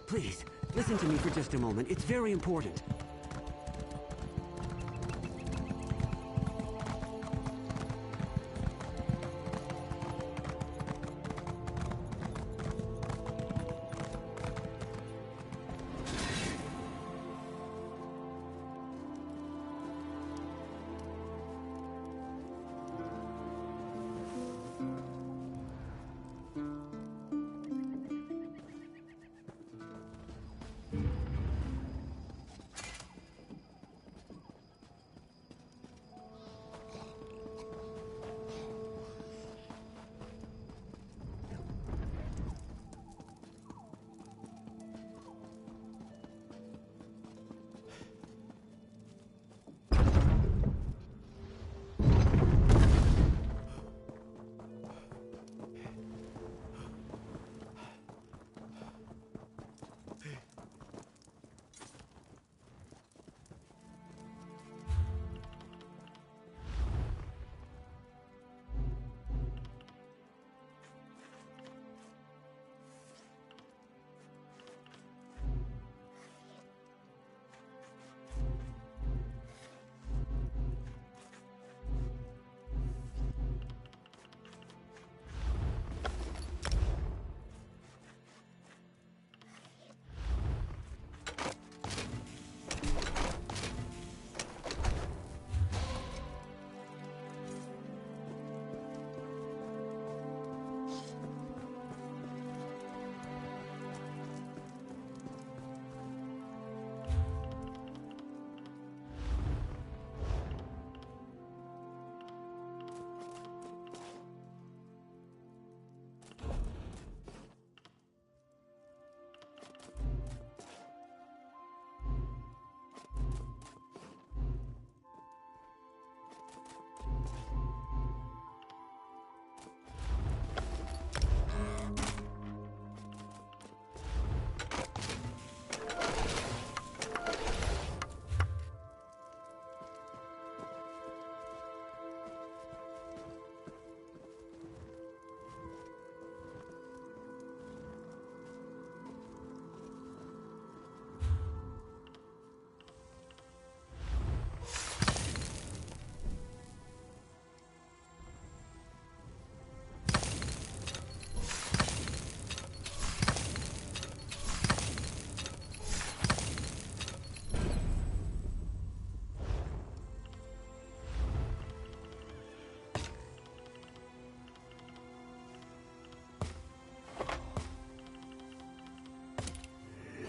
Please, listen to me for just a moment. It's very important.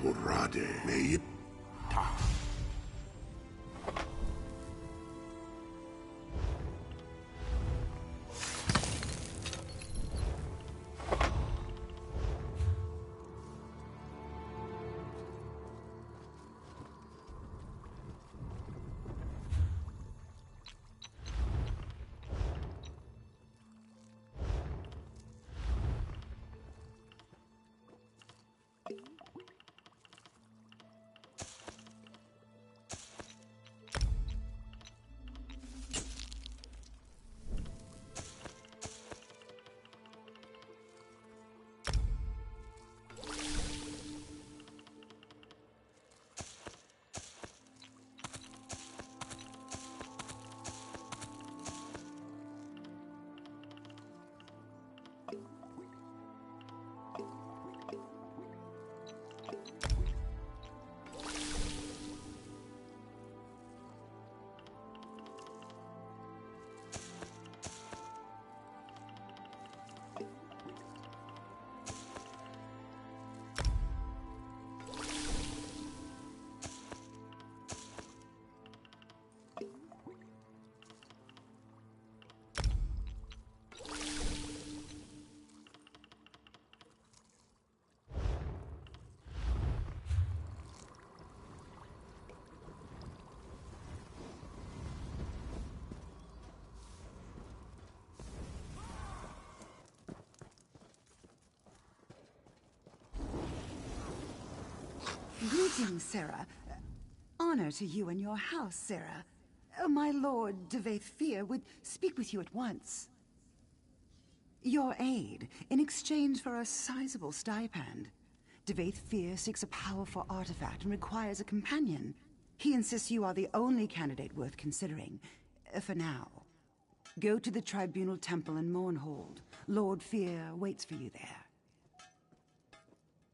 Horade me. Ta. Greetings, Sarah. Honor to you and your house, Sarah. My lord, Devaith Fear, would speak with you at once. Your aid, in exchange for a sizable stipend. Devaith Fear seeks a powerful artifact and requires a companion. He insists you are the only candidate worth considering, for now. Go to the Tribunal Temple in Mournhold. Lord Fear waits for you there.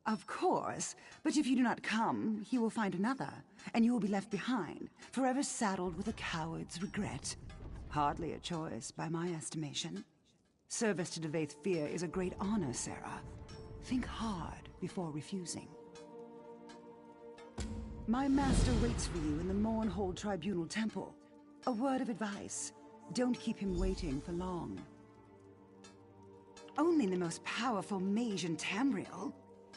Of course, but if you do not come, he will find another, and you will be left behind, forever saddled with a coward's regret. Hardly a choice, by my estimation. Service to Devaith Fear is a great honor, Sarah. Think hard before refusing. My master waits for you in the Mournhold Tribunal Temple. A word of advice. Don't keep him waiting for long. Only the most powerful mage in Tamriel.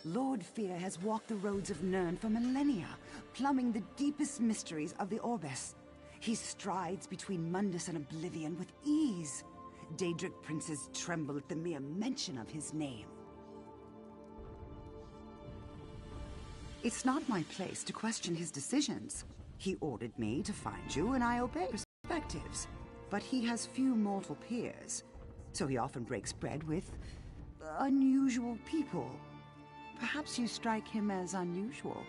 Lord Fear has walked the roads of Nirn for millennia, plumbing the deepest mysteries of the Orbis. He strides between Mundus and Oblivion with ease. Daedric princes tremble at the mere mention of his name. It's not my place to question his decisions. He ordered me to find you, and I obey perspectives. But he has few mortal peers, so he often breaks bread with unusual people. Perhaps you strike him as unusual.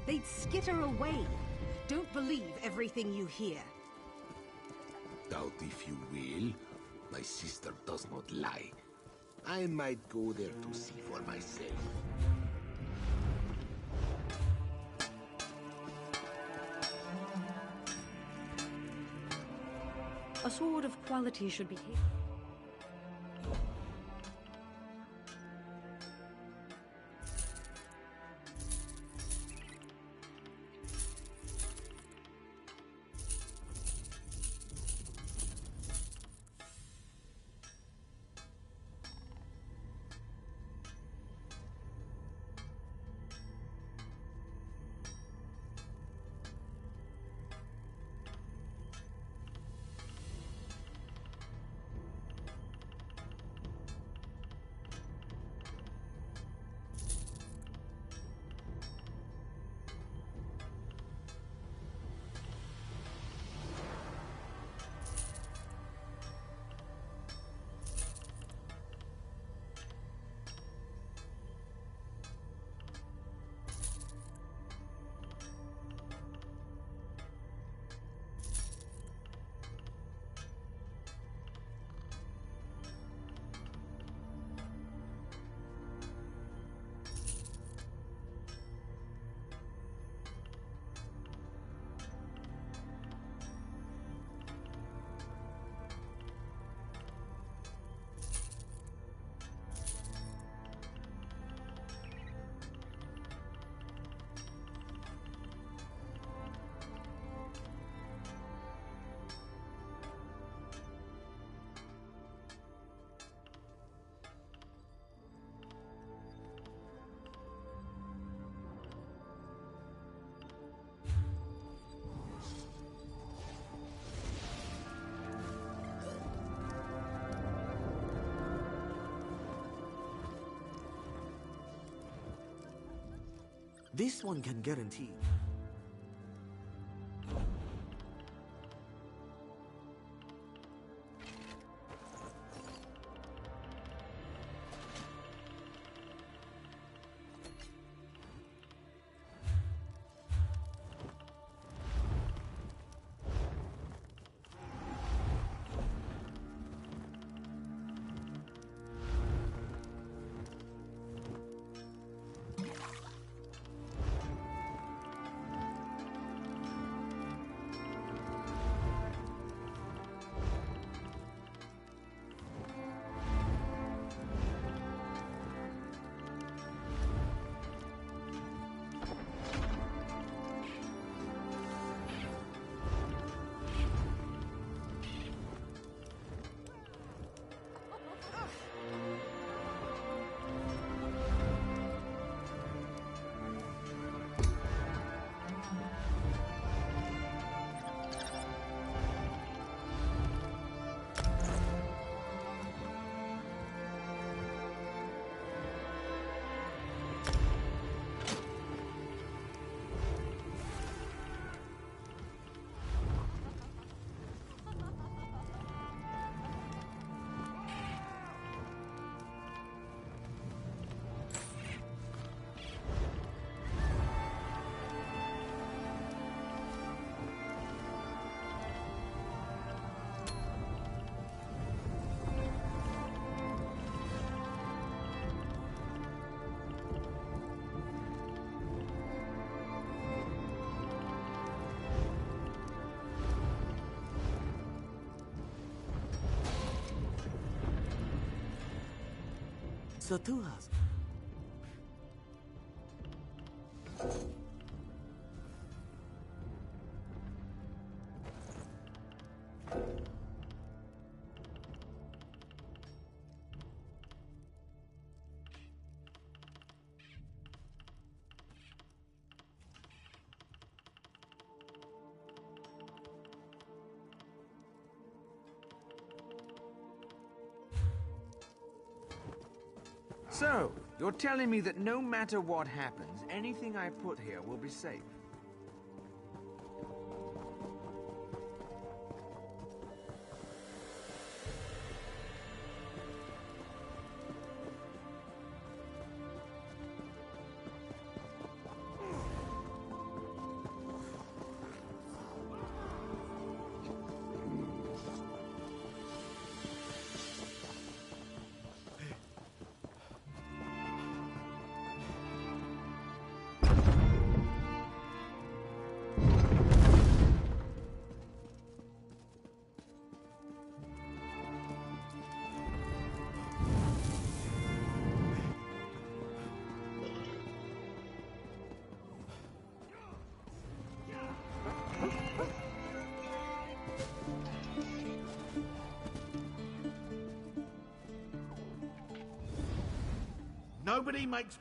They'd skitter away. Don't believe everything you hear. Doubt if you will. my sister does not lie. I might go there to see for myself. A sword of quality should be taken. This one can guarantee. Saturas. So, you're telling me that no matter what happens, anything I put here will be safe? Nobody makes...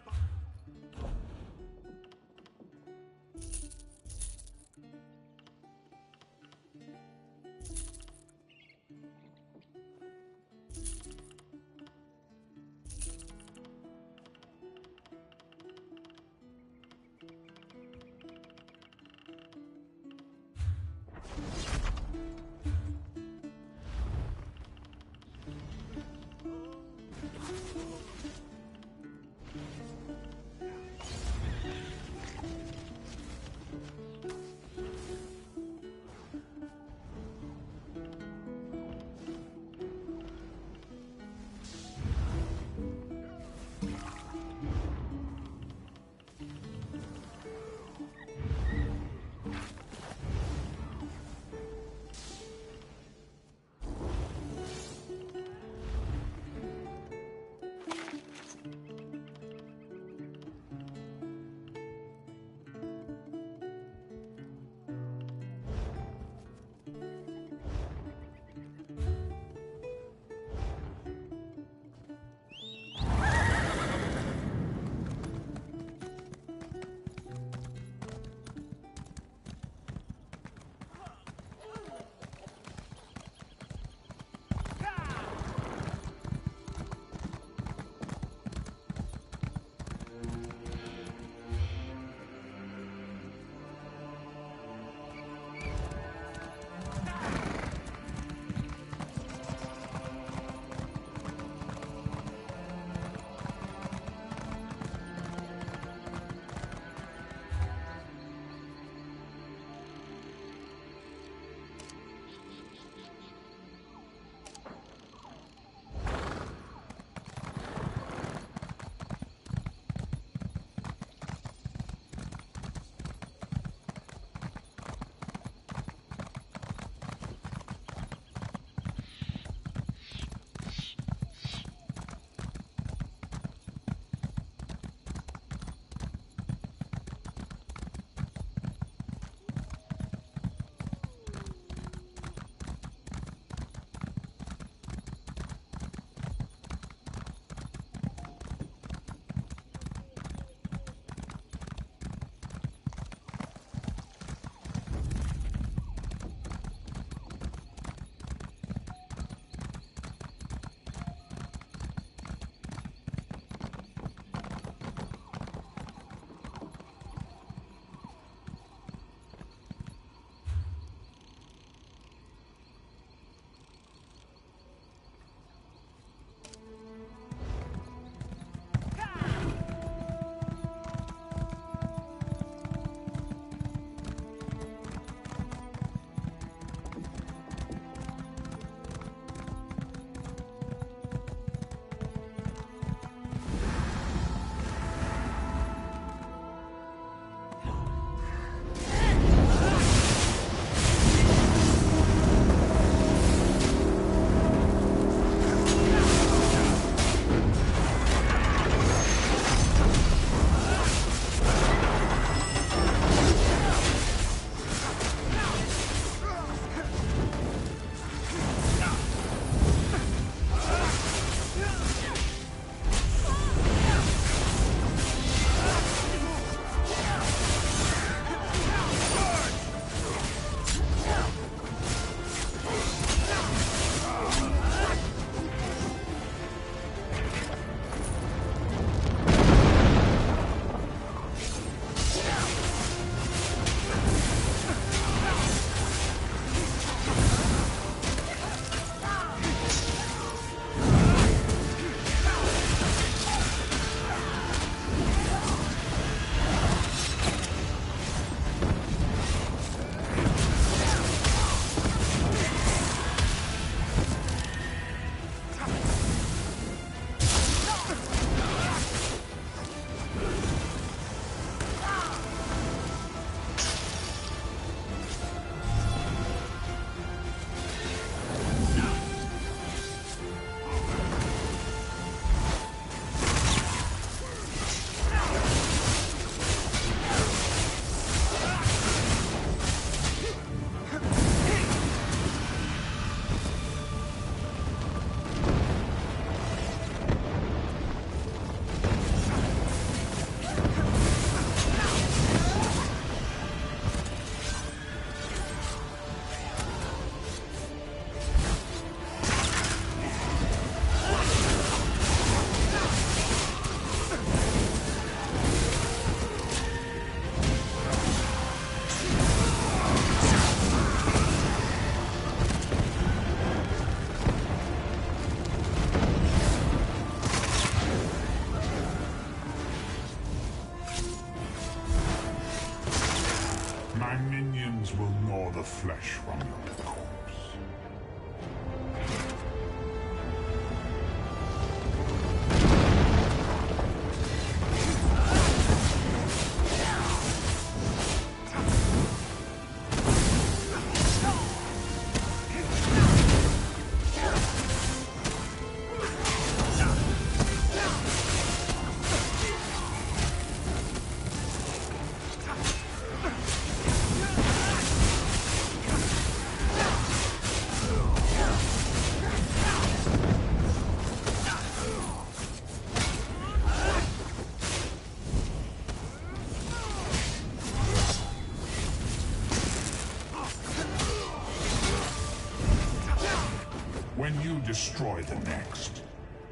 destroy the next.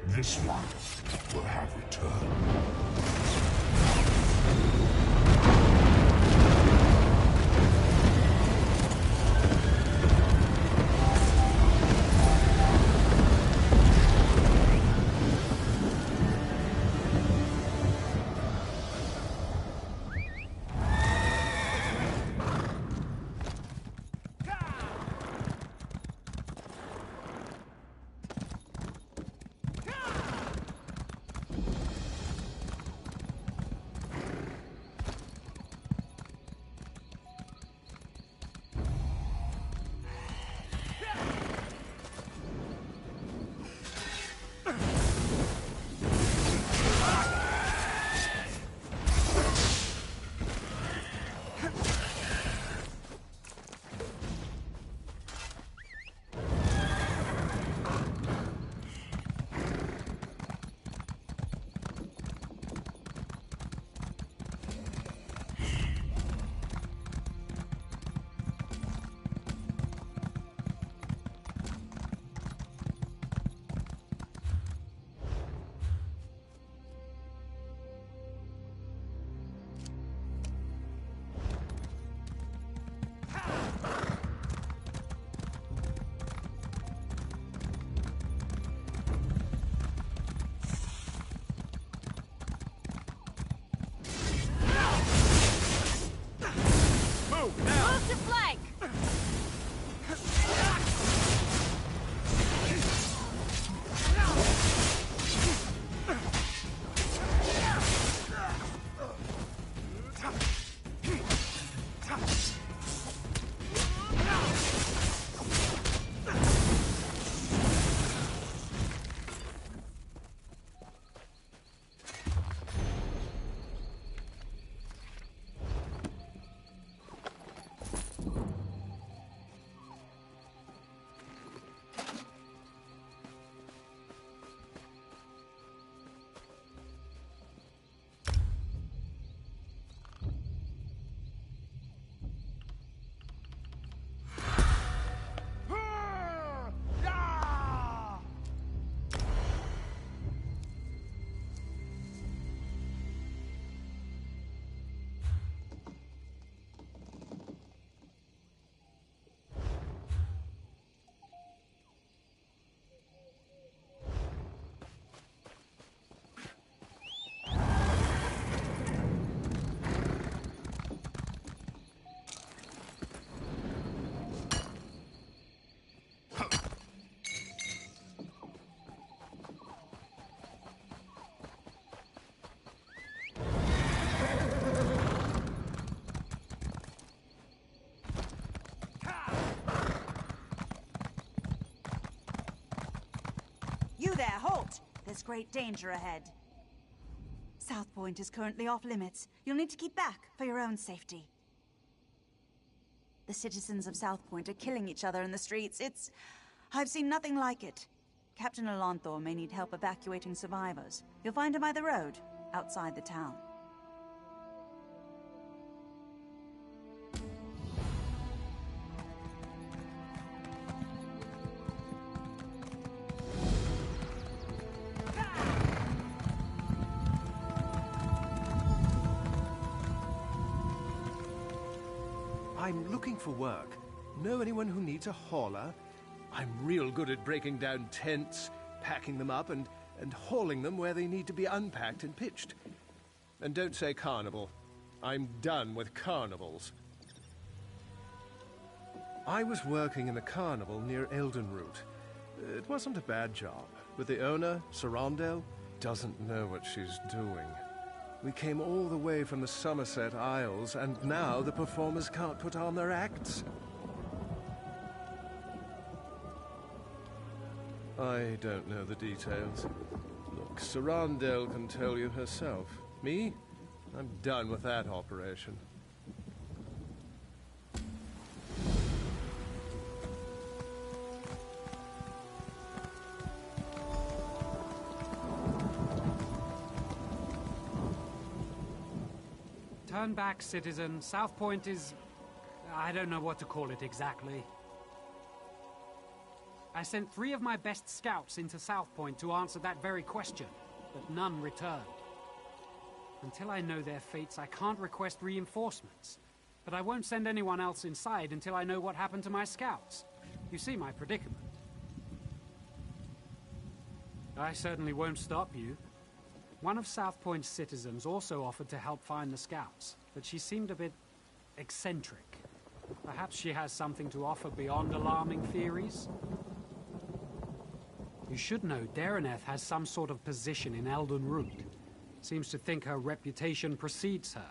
This one will have returned. You there, halt! There's great danger ahead. South Point is currently off limits. You'll need to keep back for your own safety. The citizens of South Point are killing each other in the streets. I've seen nothing like it. Captain Alonthor may need help evacuating survivors. You'll find him by the road, outside the town. I'm looking for work. Know anyone who needs a hauler? I'm real good at breaking down tents, packing them up, and hauling them where they need to be unpacked and pitched. And don't say carnival. I'm done with carnivals. I was working in the carnival near Eldenroot. It wasn't a bad job, but the owner, Sarandel, doesn't know what she's doing. We came all the way from the Somerset Isles, and now the performers can't put on their acts. I don't know the details. Look, Sarandel can tell you herself. Me? I'm done with that operation. Turn back, citizen. South Point is... I don't know what to call it exactly. I sent 3 of my best scouts into South Point to answer that very question, but none returned. Until I know their fates, I can't request reinforcements. But I won't send anyone else inside until I know what happened to my scouts. You see my predicament. I certainly won't stop you. One of South Point's citizens also offered to help find the scouts, but she seemed a bit eccentric. Perhaps she has something to offer beyond alarming theories? You should know Dareneth has some sort of position in Elden Root. Seems to think her reputation precedes her.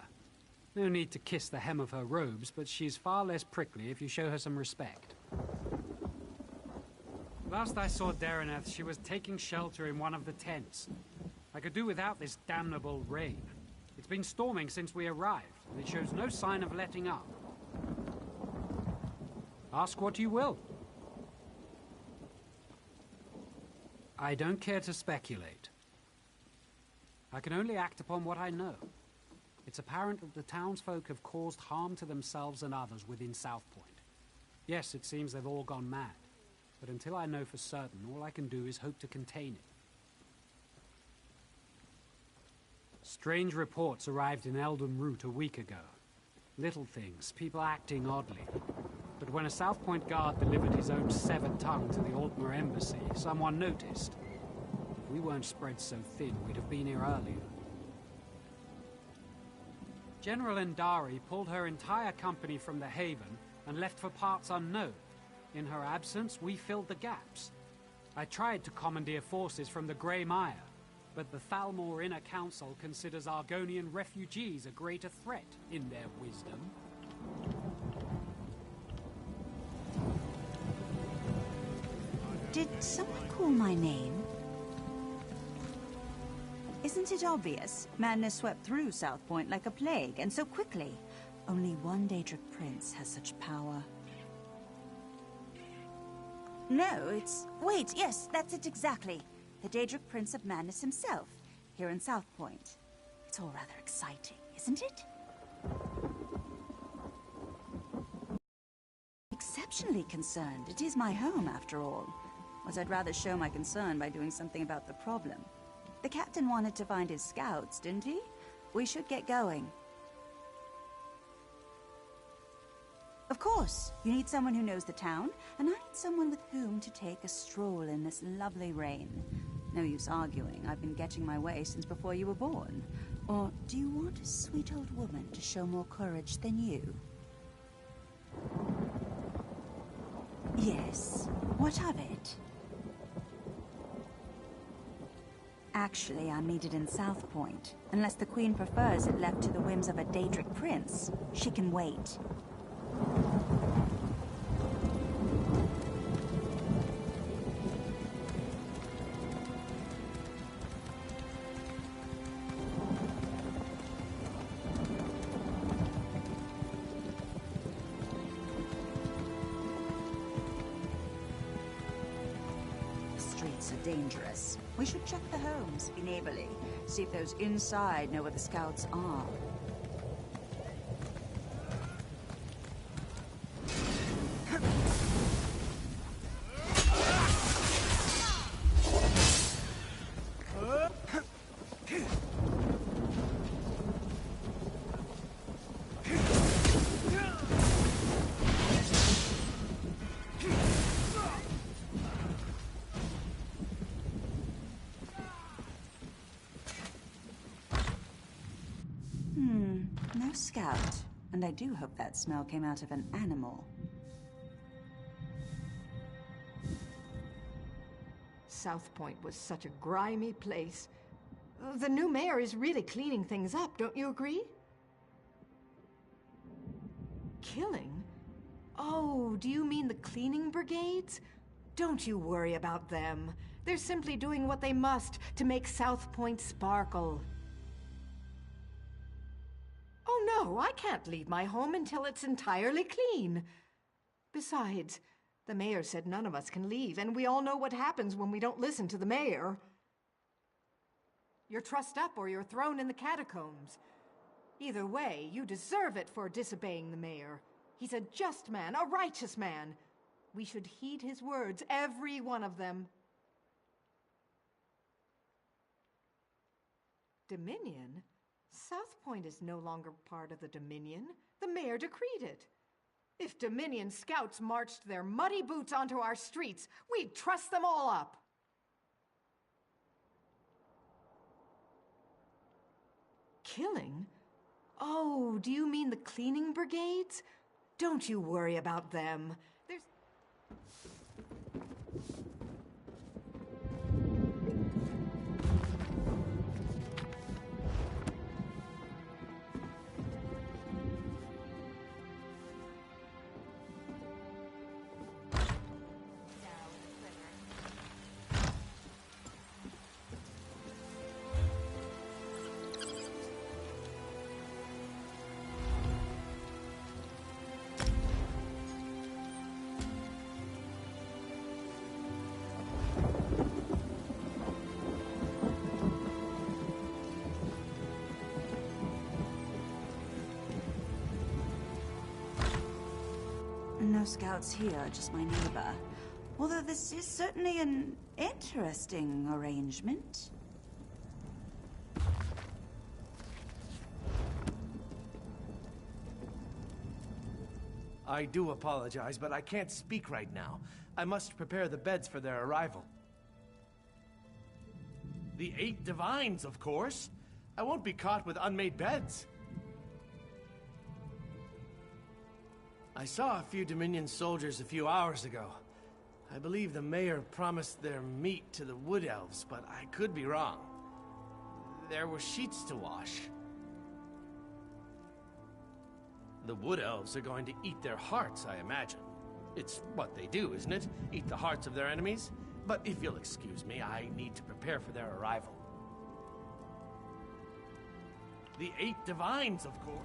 No need to kiss the hem of her robes, but she's far less prickly if you show her some respect. Last I saw Dareneth, she was taking shelter in one of the tents. I could do without this damnable rain. It's been storming since we arrived, and it shows no sign of letting up. Ask what you will. I don't care to speculate. I can only act upon what I know. It's apparent that the townsfolk have caused harm to themselves and others within South Point. Yes, it seems they've all gone mad. But until I know for certain, all I can do is hope to contain it. Strange reports arrived in Elden Root a week ago. Little things, people acting oddly. But when a South Point guard delivered his own severed tongue to the Altmer embassy, someone noticed. If we weren't spread so thin, we'd have been here earlier. General Endari pulled her entire company from the Haven and left for parts unknown. In her absence, we filled the gaps. I tried to commandeer forces from the Grey Mire, but the Thalmor Inner Council considers Argonian refugees a greater threat in their wisdom. Did someone call my name? Isn't it obvious? Madness swept through South Point like a plague, and so quickly. Only one Daedric prince has such power. No, it's... Wait, yes, that's it exactly. The Daedric Prince of Madness himself, here in South Point. It's all rather exciting, isn't it? Exceptionally concerned. It is my home, after all. Was I'd rather show my concern by doing something about the problem. The captain wanted to find his scouts, didn't he? We should get going. Of course, you need someone who knows the town, and I need someone with whom to take a stroll in this lovely rain. No use arguing, I've been getting my way since before you were born. Or do you want a sweet old woman to show more courage than you? Yes, what of it? Actually, I'm needed in South Point. Unless the Queen prefers it left to the whims of a Daedric prince, she can wait. The streets are dangerous. We should check the homes, be neighborly, see if those inside know where the scouts are. No scout. And I do hope that smell came out of an animal. South Point was such a grimy place. The new mayor is really cleaning things up, don't you agree? Killing? Oh, do you mean the cleaning brigades? Don't you worry about them. They're simply doing what they must to make South Point sparkle. Oh no, I can't leave my home until it's entirely clean. Besides, the mayor said none of us can leave, and we all know what happens when we don't listen to the mayor. You're trussed up or you're thrown in the catacombs. Either way, you deserve it for disobeying the mayor. He's a just man, a righteous man. We should heed his words, every one of them. Dominion? South Point is no longer part of the Dominion. The mayor decreed it. If Dominion scouts marched their muddy boots onto our streets, we'd truss them all up. Killing? Oh, do you mean the cleaning brigades? Don't you worry about them. There's... No scouts here, just my neighbor. Although this is certainly an interesting arrangement. I do apologize, but I can't speak right now. I must prepare the beds for their arrival. The 8 divines, of course. I won't be caught with unmade beds. I saw a few Dominion soldiers a few hours ago. I believe the mayor promised their meat to the Wood Elves, but I could be wrong. There were sheets to wash. The Wood Elves are going to eat their hearts, I imagine. It's what they do, isn't it? Eat the hearts of their enemies? But if you'll excuse me, I need to prepare for their arrival. The 8 divines, of course.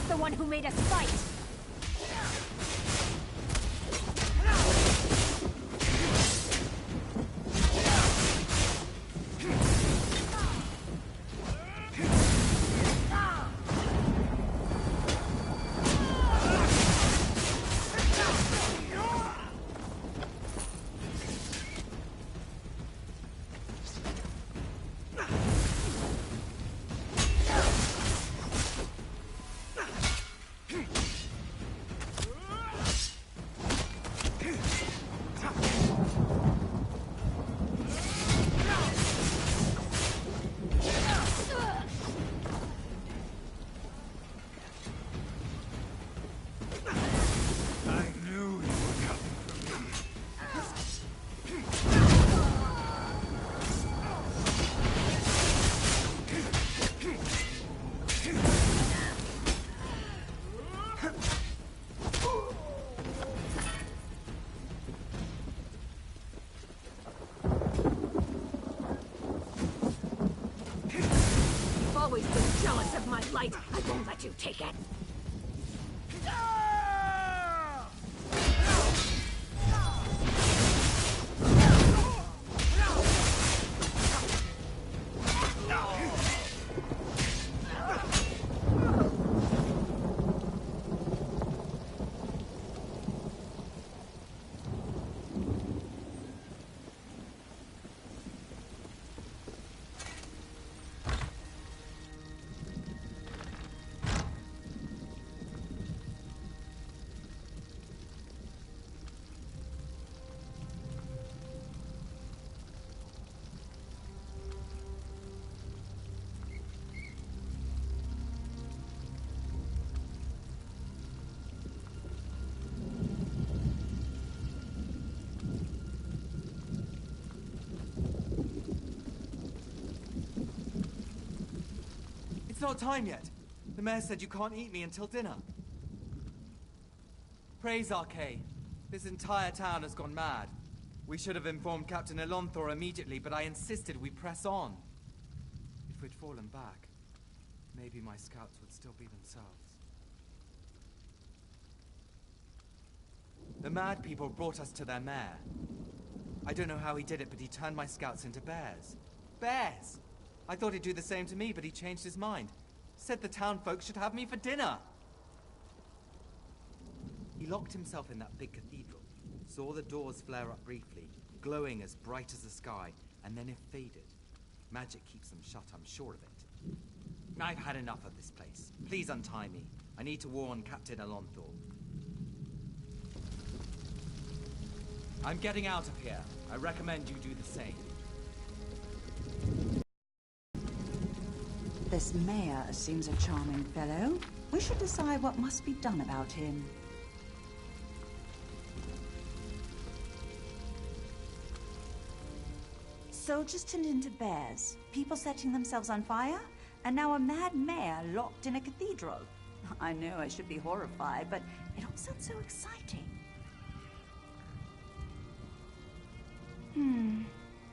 The one who made us fight! Always been jealous of my light. I won't let you take it. not time yet. The mayor said you can't eat me until dinner. Praise Arcay. This entire town has gone mad. We should have informed Captain Elonthor immediately, but I insisted we press on. If we'd fallen back, maybe my scouts would still be themselves. The mad people brought us to their mayor. I don't know how he did it, but he turned my scouts into bears. Bears! I thought he'd do the same to me, but he changed his mind. Said the town folks should have me for dinner. He locked himself in that big cathedral, saw the doors flare up briefly, glowing as bright as the sky, and then it faded. Magic keeps them shut, I'm sure of it. I've had enough of this place. Please untie me. I need to warn Captain Elonthor. I'm getting out of here. I recommend you do the same. This mayor seems a charming fellow. We should decide what must be done about him. Soldiers turned into bears, people setting themselves on fire, and now a mad mayor locked in a cathedral. I know I should be horrified, but it all sounds so exciting.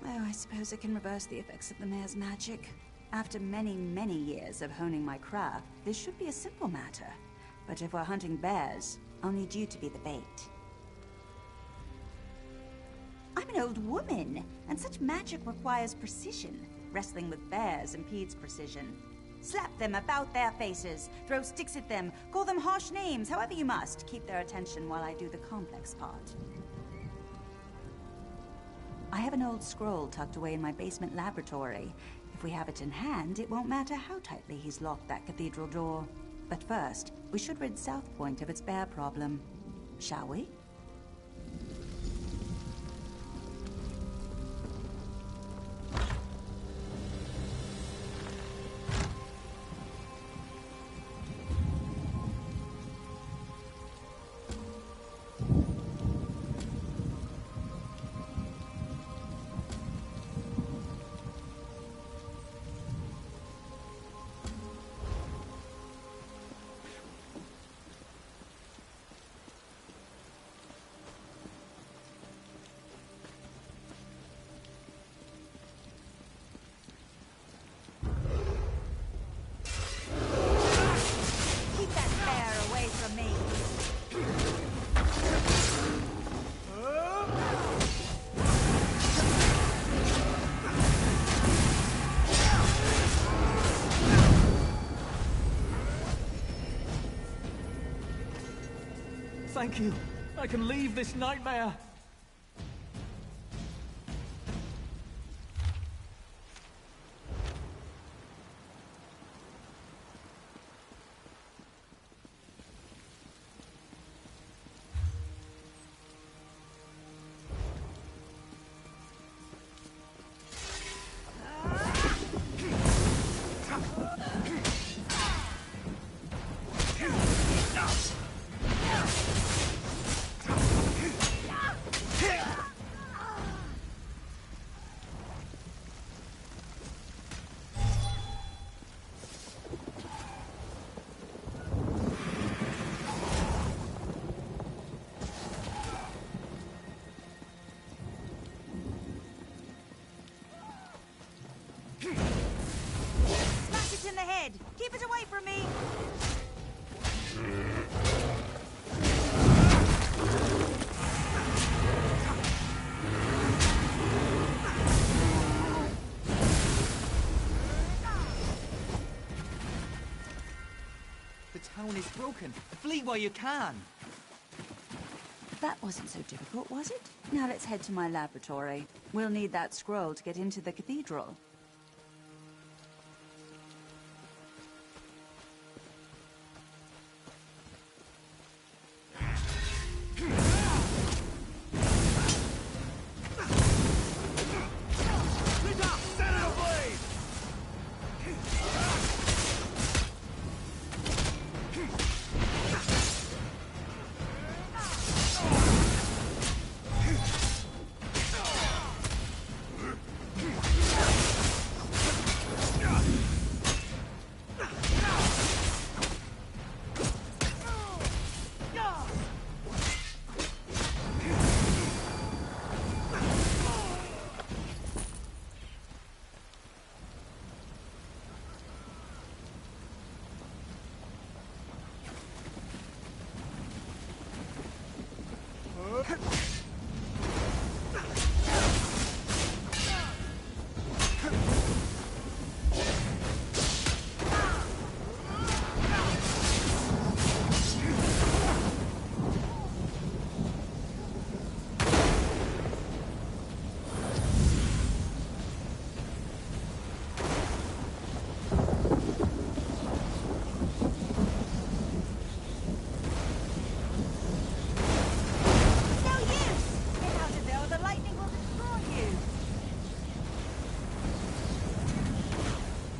Oh, I suppose I can reverse the effects of the mayor's magic. After many, many years of honing my craft, this should be a simple matter. But if we're hunting bears, I'll need you to be the bait. I'm an old woman, and such magic requires precision. Wrestling with bears impedes precision. Slap them about their faces, throw sticks at them, call them harsh names, however you must. Keep their attention while I do the complex part. I have an old scroll tucked away in my basement laboratory. If we have it in hand, it won't matter how tightly he's locked that cathedral door. But first, we should rid South Point of its bear problem. Shall we? Thank you. I can leave this nightmare. Keep it away from me! The town is broken. Flee while you can. That wasn't so difficult, was it? Now let's head to my laboratory. We'll need that scroll to get into the cathedral.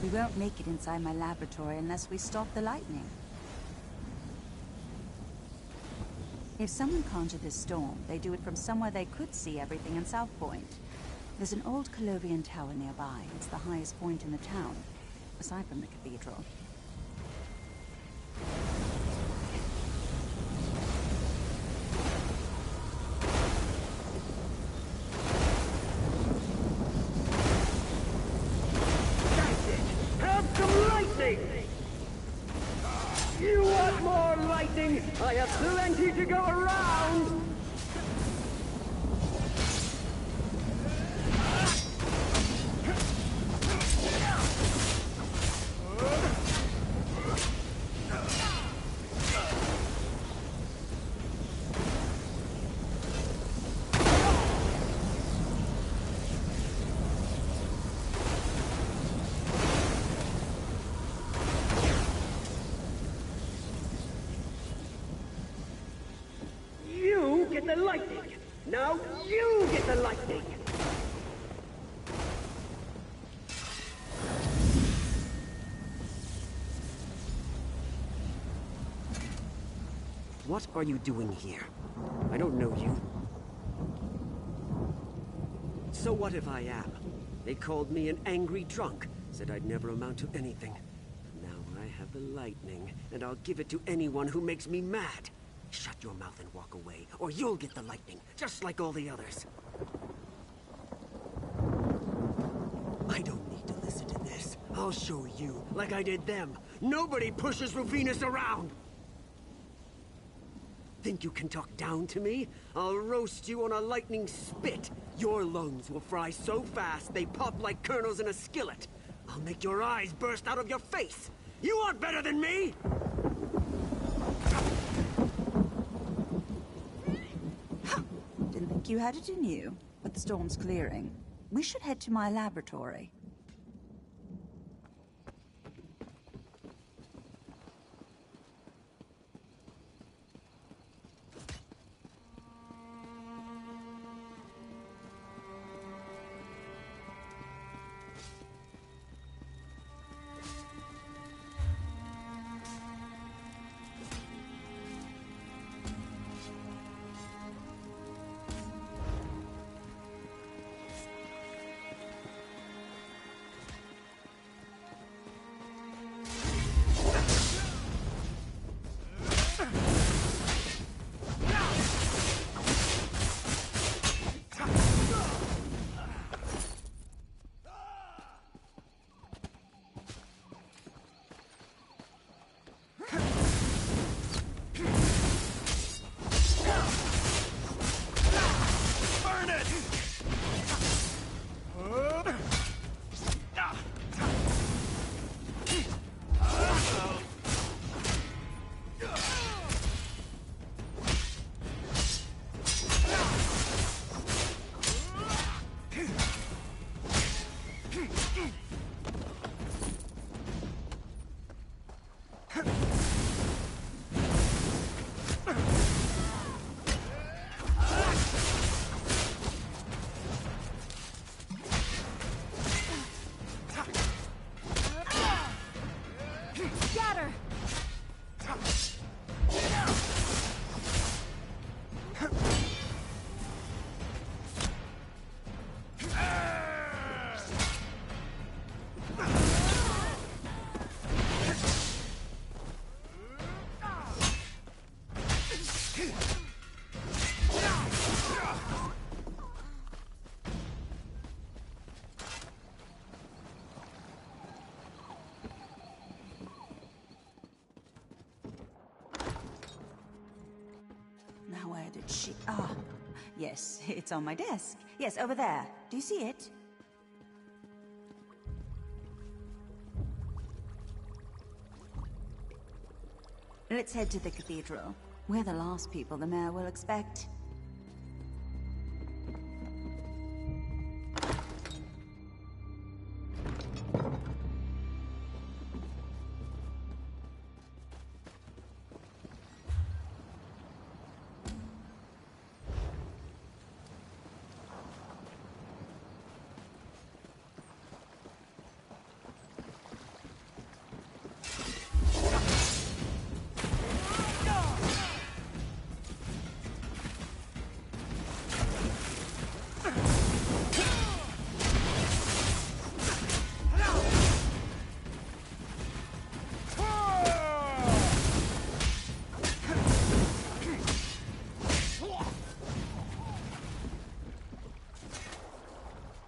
We won't make it inside my laboratory unless we stop the lightning. If someone conjured this storm, they do it from somewhere they could see everything in South Point. There's an old Colovian tower nearby. It's the highest point in the town, aside from the cathedral. You want more lightning? I have plenty to go around! Get the lightning! Now you get the lightning! What are you doing here? I don't know you. So what if I am? They called me an angry drunk, said I'd never amount to anything. Now I have the lightning, and I'll give it to anyone who makes me mad. Shut your mouth and walk away, or you'll get the lightning, just like all the others. I don't need to listen to this. I'll show you, like I did them. Nobody pushes Rufinus around! Think you can talk down to me? I'll roast you on a lightning spit. Your lungs will fry so fast they pop like kernels in a skillet. I'll make your eyes burst out of your face. You aren't better than me! Didn't think you had it in you, but the storm's clearing. We should head to my laboratory. Where did she... Ah, yes, it's on my desk. Yes, over there. Do you see it? Let's head to the cathedral. We're the last people the mayor will expect.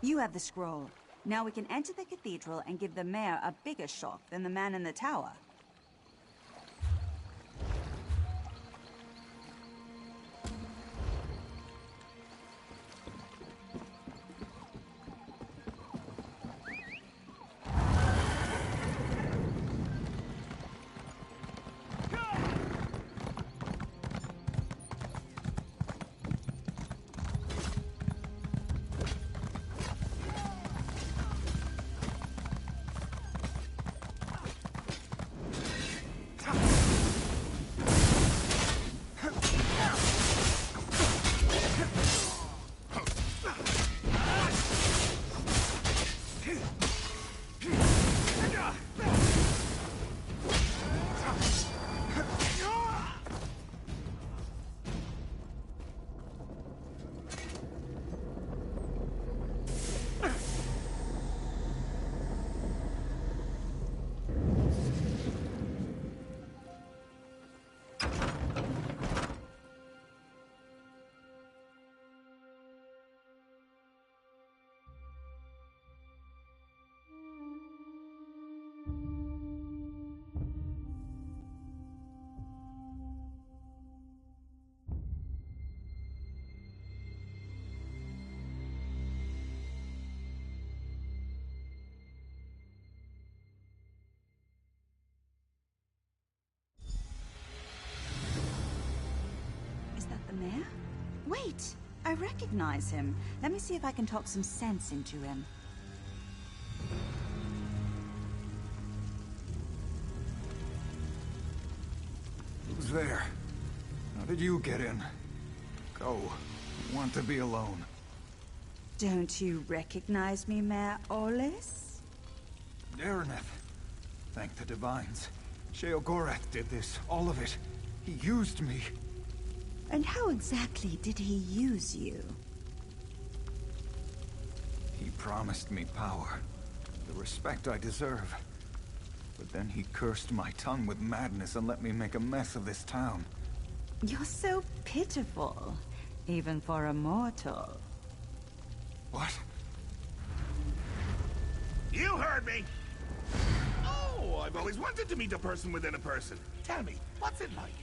You have the scroll. Now we can enter the cathedral and give the mayor a bigger shock than the man in the tower. Mayor? Wait! I recognize him. Let me see if I can talk some sense into him. Who's there? How did you get in? Go. I want to be alone. Don't you recognize me, Mayor Olis? Dareneth. Thank the Divines. Sheogorath did this. All of it. He used me. And how exactly did he use you? He promised me power. The respect I deserve. But then he cursed my tongue with madness and let me make a mess of this town. You're so pitiful, even for a mortal. What? You heard me! Oh, I've always wanted to meet a person within a person. Tell me, what's it like?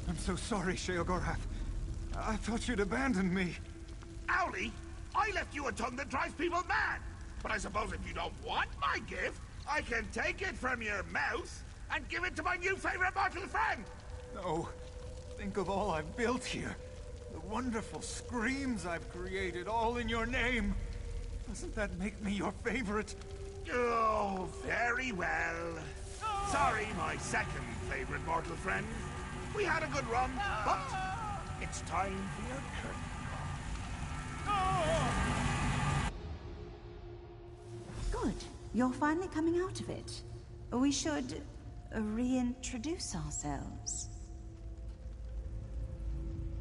I'm so sorry, Sheogorath. I thought you'd abandoned me. Owlie, I left you a tongue that drives people mad. But I suppose if you don't want my gift, I can take it from your mouth and give it to my new favorite mortal friend. No. Think of all I've built here. The wonderful screams I've created, all in your name. Doesn't that make me your favorite? Oh, very well. Sorry, my second favorite mortal friend. We had a good run, but it's time for your curtain call. Good. You're finally coming out of it. We should reintroduce ourselves.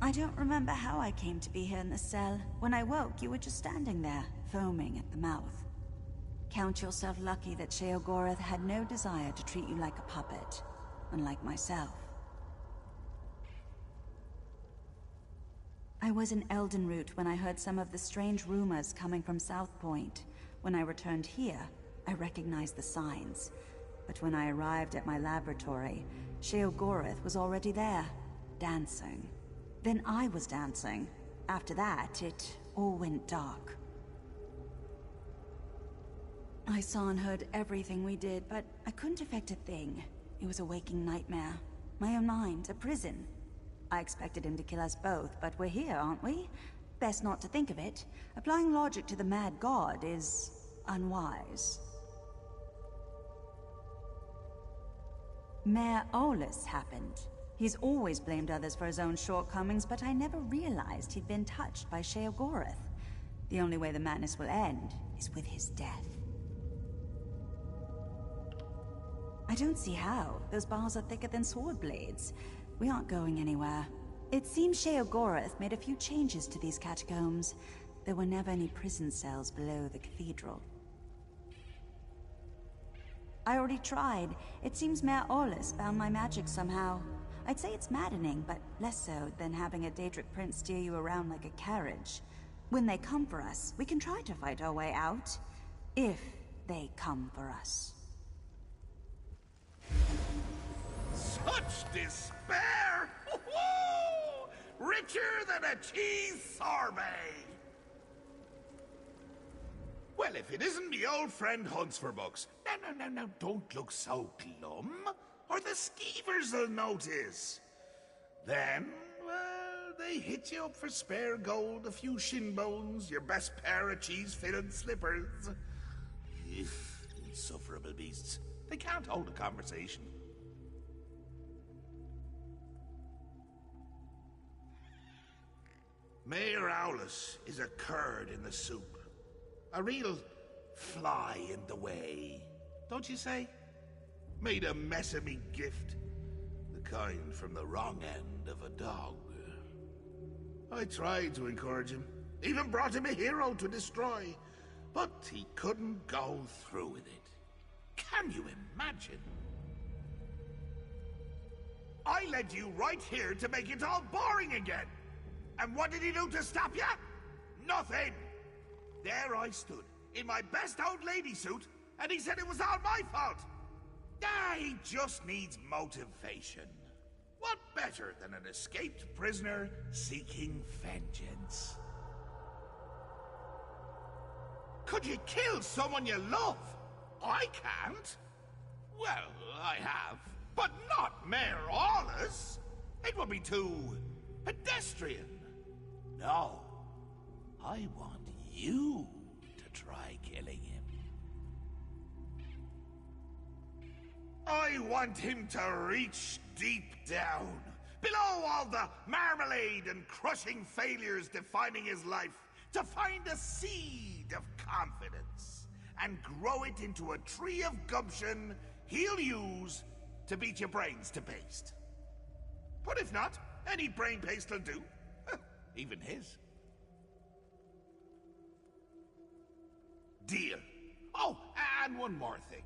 I don't remember how I came to be here in the cell. When I woke, you were just standing there, foaming at the mouth. Count yourself lucky that Sheogorath had no desire to treat you like a puppet, unlike myself. I was in Eldenroot when I heard some of the strange rumors coming from South Point. When I returned here, I recognized the signs, But when I arrived at my laboratory, Sheogorath was already there, dancing. Then I was dancing. After that, it all went dark. I saw and heard everything we did, but I couldn't affect a thing. It was a waking nightmare. My own mind, a prison. I expected him to kill us both, but we're here, aren't we? Best not to think of it. Applying logic to the mad god is unwise. Mayor Olus happened. He's always blamed others for his own shortcomings, but I never realized he'd been touched by Sheogorath. The only way the madness will end is with his death. I don't see how. Those bars are thicker than sword blades. We aren't going anywhere. It seems Sheogorath made a few changes to these catacombs. There were never any prison cells below the cathedral. I already tried. It seems Mayor Olus found my magic somehow. I'd say it's maddening, but less so than having a Daedric prince steer you around like a carriage. When they come for us, we can try to fight our way out. If they come for us. Such despair! Richer than a cheese sorbet! Well, if it isn't the old friend Hunts for Bucks. No, don't look so glum, or the skeevers will notice. Then, well, they hit you up for spare gold, a few shin bones, your best pair of cheese-fitted slippers. Insufferable beasts. They can't hold a conversation. Mayor Owlus is a curd in the soup. A real fly in the way, don't you say? Made a mess of me gift. The kind from the wrong end of a dog. I tried to encourage him. Even brought him a hero to destroy. But he couldn't go through with it. Can you imagine? I led you right here to make it all boring again. And what did he do to stop you? Nothing! There I stood, in my best old lady suit, and he said it was all my fault! He just needs motivation. What better than an escaped prisoner seeking vengeance? Could you kill someone you love? I can't. Well, I have, but not Mayor Olus. It would be too pedestrian. No, I want you to try killing him. I want him to reach deep down, below all the marmalade and crushing failures defining his life, to find a seed of confidence and grow it into a tree of gumption he'll use to beat your brains to paste. But if not, any brain paste will do. Even his. Deal. Oh, and one more thing.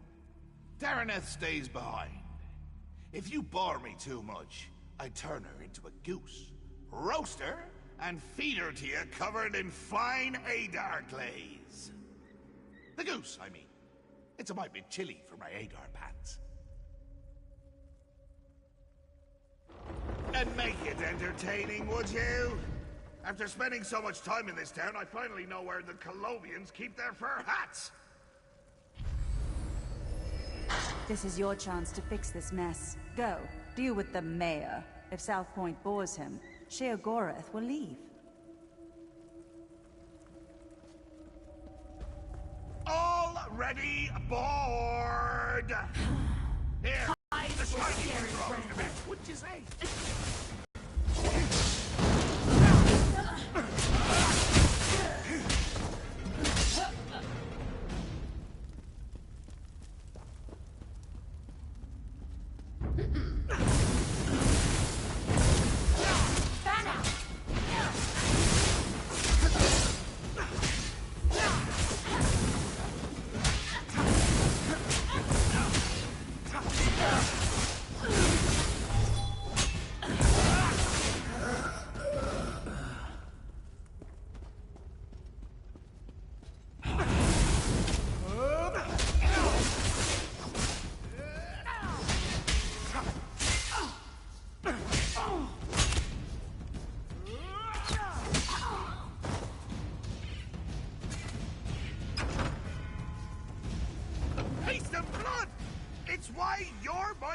Dareneth stays behind. If you bore me too much, I turn her into a goose, roast her, and feed her to you covered in fine Adar glaze. The goose, I mean. It's a mite bit chilly for my Adar pants. And make it entertaining, would you? After spending so much time in this town, I finally know where the Colovians keep their fur hats. This is your chance to fix this mess. Go, deal with the mayor. If South Point bores him, Sheogorath will leave. Already aboard! Here, the shiny throw. What'd you say?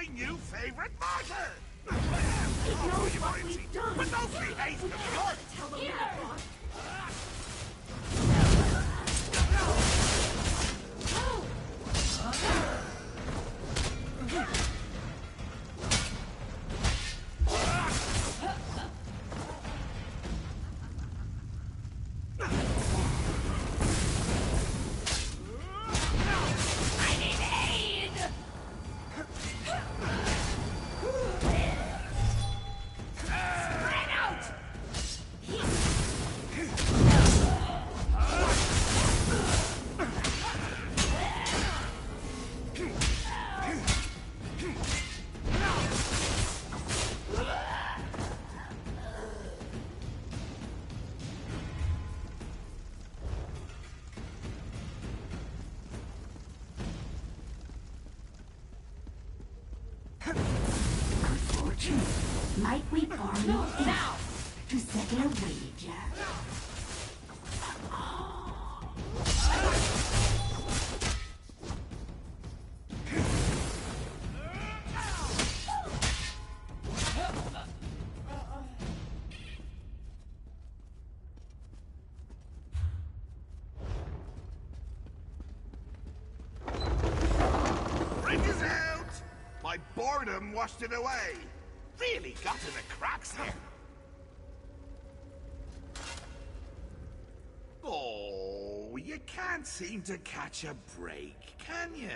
my new favorite martyr! He knows what we've done. But mostly hates the blood! Tell the Lord. Might we borrow your now to settle a wager? Bridge is out! My boredom washed it away. Really got to the cracks here. Oh, you can't seem to catch a break, can you?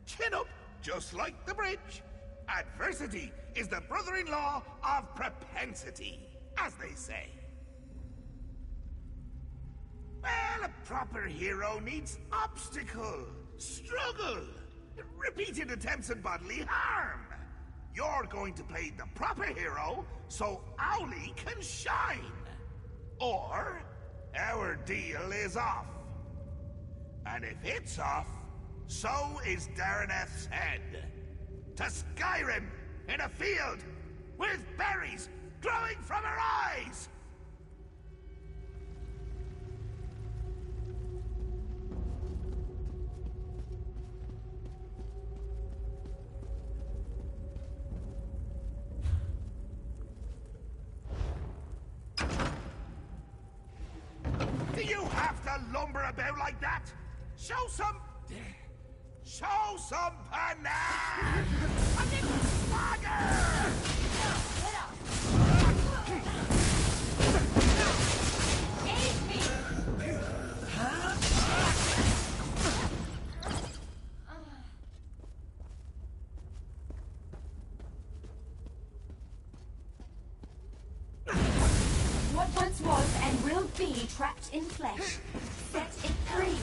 Chin up, just like the bridge. Adversity is the brother-in-law of propensity, as they say. Well, a proper hero needs obstacle, struggle, repeated attempts at bodily harm. You're going to play the proper hero so Owlie can shine. Or our deal is off. And if it's off, so is Dareneth's head. To Skyrim, in a field, with berries growing from her eyes! Do you have to lumber about like that? Show some panache! A little swagger! Aid me! What once was and will be trapped in flesh, set it free.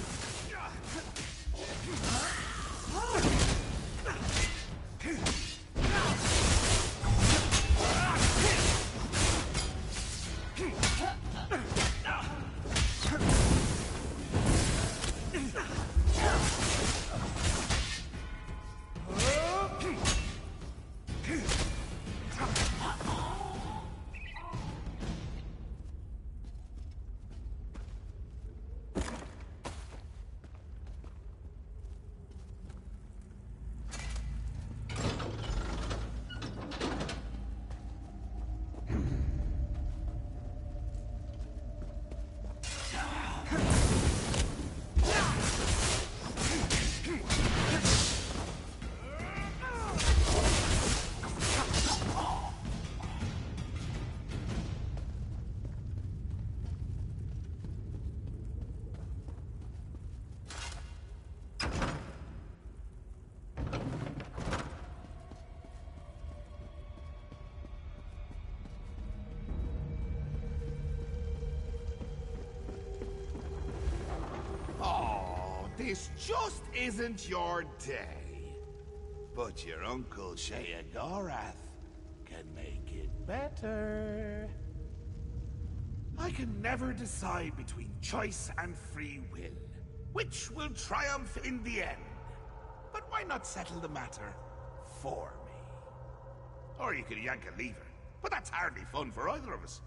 This just isn't your day. But your Uncle Sheogorath can make it better. I can never decide between choice and free will. Which will triumph in the end? But why not settle the matter for me? Or you could yank a lever. But that's hardly fun for either of us.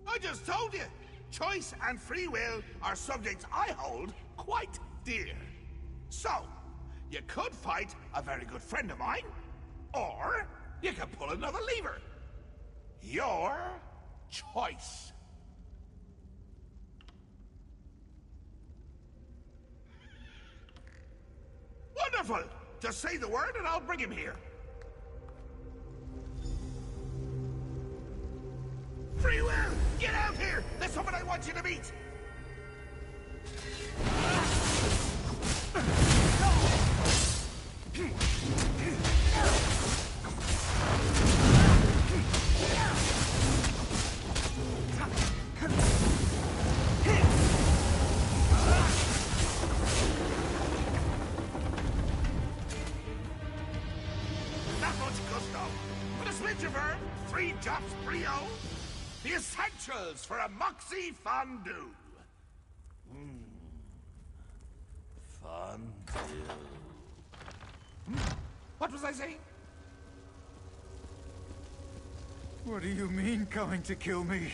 I just told you! Choice and free will are subjects I hold quite dear. So, you could fight a very good friend of mine, or you could pull another lever. Your choice. Wonderful! Just say the word and I'll bring him here. Free will! Get out here! There's someone I want you to meet! Not much gusto, but a smidge of herb, 3 drops brio, the essentials for a moxie fondue. Fondue. What was I saying? What do you mean, coming to kill me?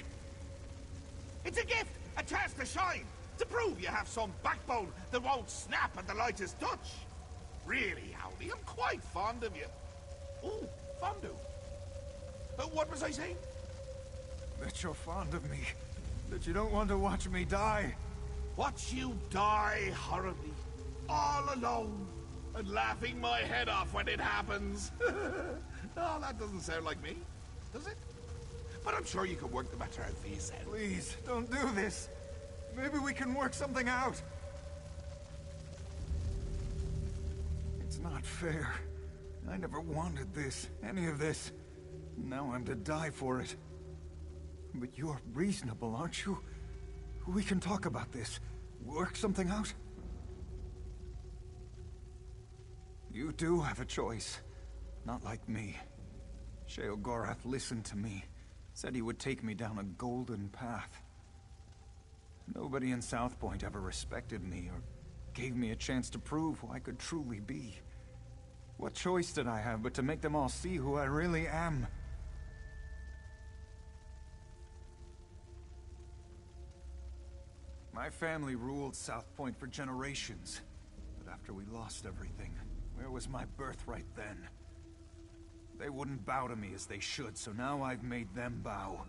It's a gift, a chance to shine, to prove you have some backbone that won't snap at the lightest touch. Really, Howdy, I'm quite fond of you. Ooh, fondue. What was I saying? That you're fond of me. That you don't want to watch me die. Watch you die horribly, all alone, and laughing my head off when it happens. No, that doesn't sound like me, does it? But I'm sure you can work the matter out for yourself. Please, don't do this. Maybe we can work something out. It's not fair. I never wanted this, any of this. Now I'm to die for it. But you're reasonable, aren't you? We can talk about this. Work something out. You do have a choice. Not like me. Sheogorath listened to me. Said he would take me down a golden path. Nobody in South Point ever respected me or gave me a chance to prove who I could truly be. What choice did I have but to make them all see who I really am? My family ruled South Point for generations. But after we lost everything, where was my birthright then? They wouldn't bow to me as they should, so now I've made them bow.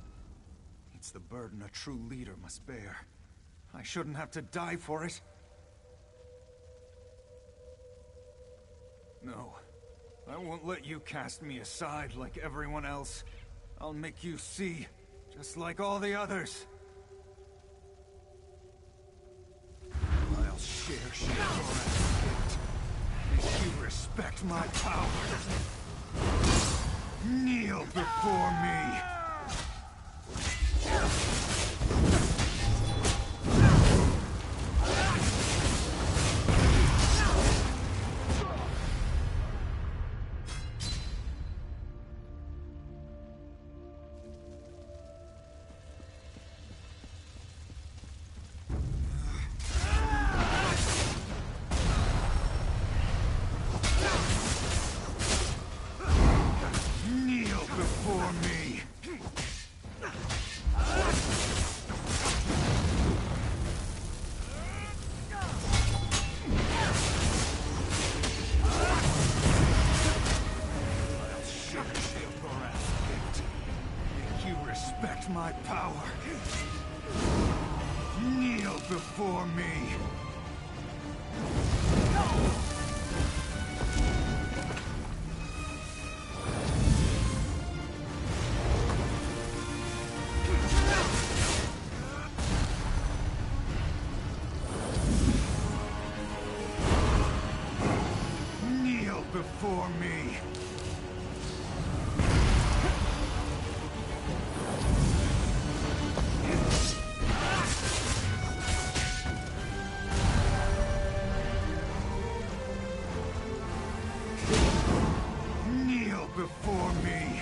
It's the burden a true leader must bear. I shouldn't have to die for it. No, I won't let you cast me aside like everyone else. I'll make you see, just like all the others. I'll share Sheogorath's fate. Make you respect my power. Kneel before me. My power. Kneel before me. Kneel before me. Before me.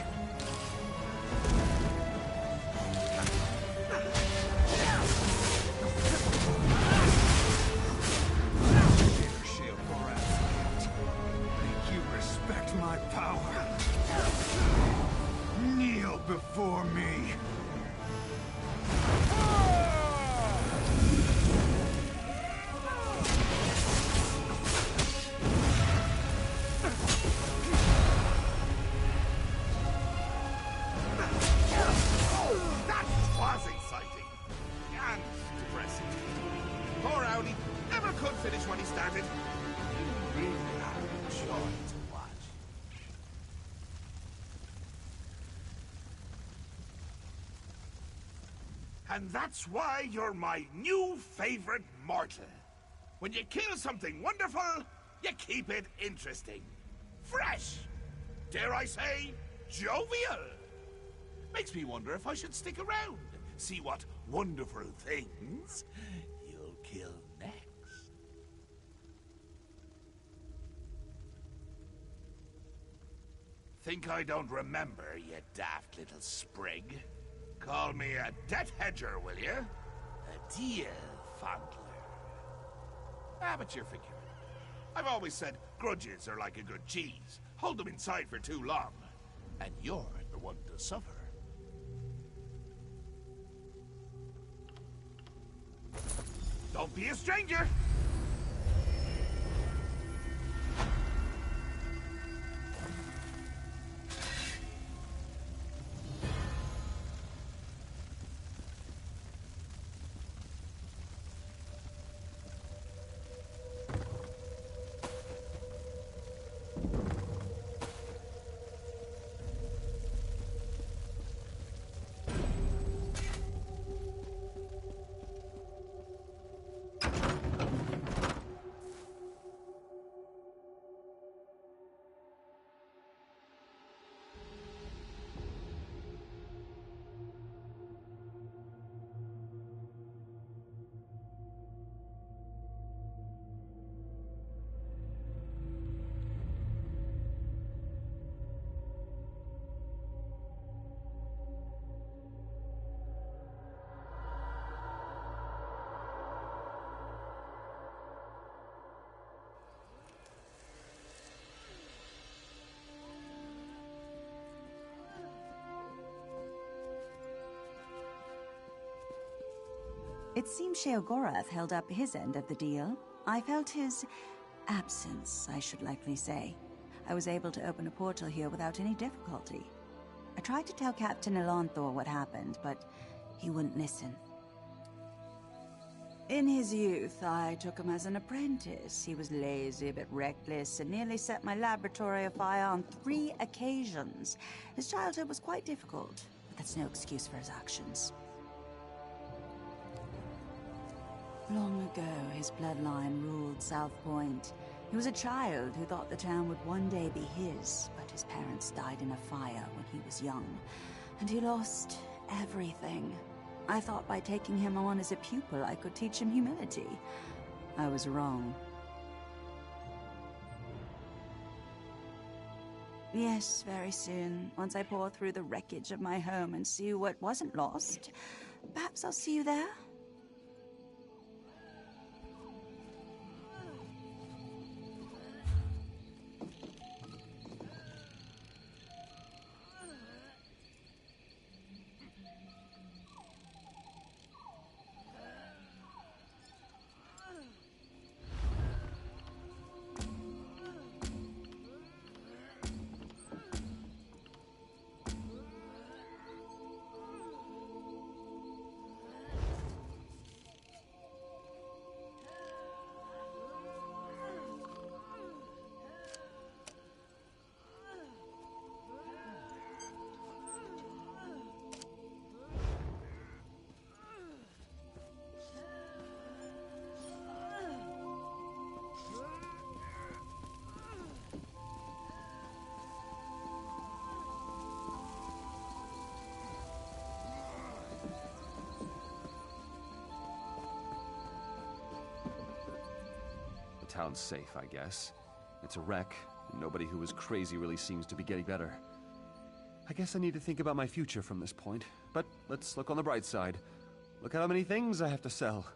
Make you respect my power. Kneel before me. That was exciting. And depressing. Poor Audi never could finish what he started. You really are a joy to watch. And that's why you're my new favorite mortal. When you kill something wonderful, you keep it interesting. Fresh! Dare I say, jovial! Makes me wonder if I should stick around, see what wonderful things you'll kill next. Think I don't remember, you daft little sprig? Call me a debt hedger, will you? A deal fondler. Ah, but you're figuring. I've always said grudges are like a good cheese. Hold them inside for too long, and you're the one to suffer. Don't be a stranger! It seems Sheogorath held up his end of the deal. I felt his absence, I should likely say. I was able to open a portal here without any difficulty. I tried to tell Captain Elanthor what happened, but he wouldn't listen. In his youth, I took him as an apprentice. He was lazy, a bit reckless, and nearly set my laboratory afire on 3 occasions. His childhood was quite difficult, but that's no excuse for his actions. Long ago, his bloodline ruled South Point. He was a child who thought the town would one day be his, but his parents died in a fire when he was young, and he lost everything. I thought by taking him on as a pupil, I could teach him humility. I was wrong. Yes, very soon, once I pour through the wreckage of my home and see what wasn't lost, perhaps I'll see you there? The town's safe, I guess. It's a wreck, and nobody who was crazy really seems to be getting better. I guess I need to think about my future from this point, but let's look on the bright side. Look at how many things I have to sell.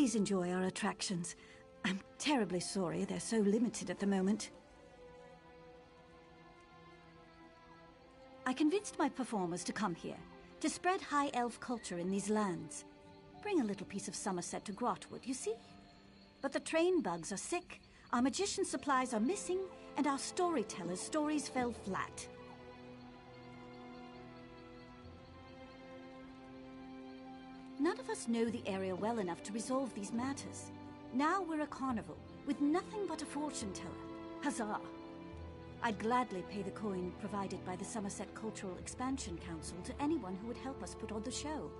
Please enjoy our attractions. I'm terribly sorry they're so limited at the moment. I convinced my performers to come here, to spread high elf culture in these lands. Bring a little piece of Somerset to Grotwood, you see? But the train bugs are sick, our magician supplies are missing, and our storytellers' stories fell flat. None of us know the area well enough to resolve these matters. Now we're a carnival, with nothing but a fortune teller. Huzzah! I'd gladly pay the coin provided by the Somerset Cultural Expansion Council to anyone who would help us put on the show.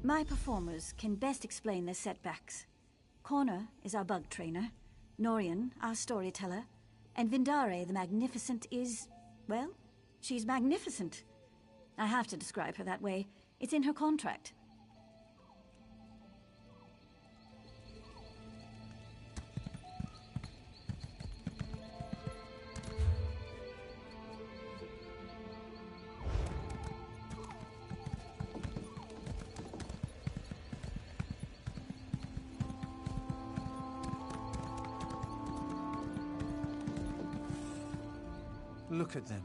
My performers can best explain their setbacks. Connor is our bug trainer, Norian, our storyteller, and Vindare the Magnificent is, well, she's magnificent. I have to describe her that way. It's in her contract. Look at them.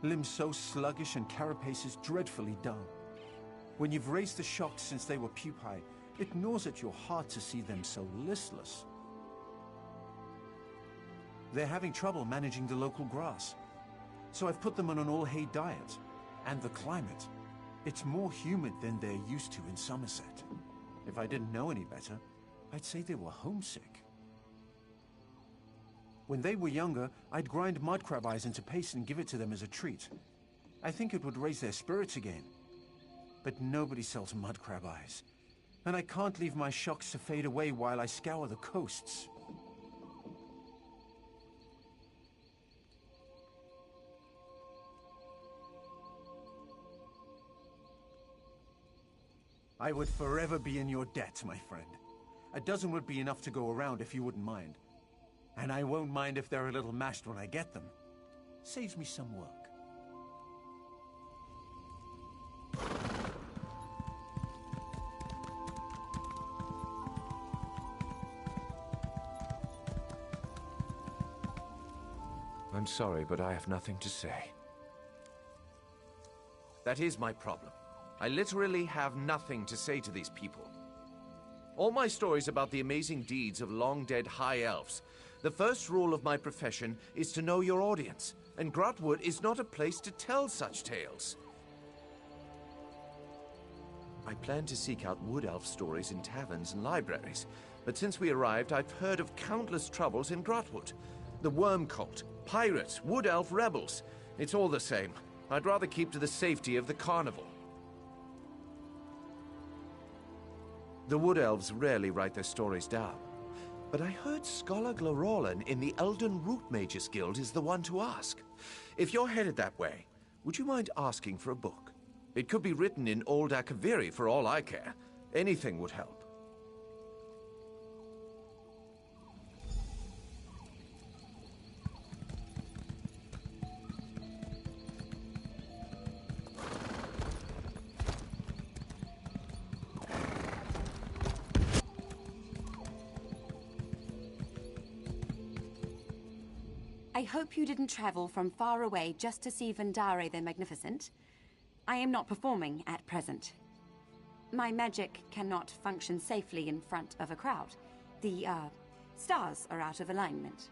Limbs so sluggish and carapaces dreadfully dull. When you've raised the shocks since they were pupae, it gnaws at your heart to see them so listless. They're having trouble managing the local grass. So I've put them on an all-hay diet. And the climate. It's more humid than they're used to in Somerset. If I didn't know any better, I'd say they were homesick. When they were younger, I'd grind mudcrab eyes into paste and give it to them as a treat. I think it would raise their spirits again. But nobody sells mudcrab eyes. And I can't leave my shocks to fade away while I scour the coasts. I would forever be in your debt, my friend. A dozen would be enough to go around if you wouldn't mind. And I won't mind if they're a little mashed when I get them. Saves me some work. I'm sorry, but I have nothing to say. That is my problem. I literally have nothing to say to these people. All my stories about the amazing deeds of long-dead high elves. The first rule of my profession is to know your audience, and Grotwood is not a place to tell such tales. I plan to seek out wood elf stories in taverns and libraries, but since we arrived, I've heard of countless troubles in Grotwood. The worm cult, pirates, wood elf rebels. It's all the same. I'd rather keep to the safety of the carnival. The wood elves rarely write their stories down. But I heard Scholar Glorolan in the Elden Root Mages Guild is the one to ask. If you're headed that way, would you mind asking for a book? It could be written in Old Akaviri for all I care. Anything would help. I hope you didn't travel from far away just to see Vindare the Magnificent. I am not performing at present. My magic cannot function safely in front of a crowd. The, stars are out of alignment.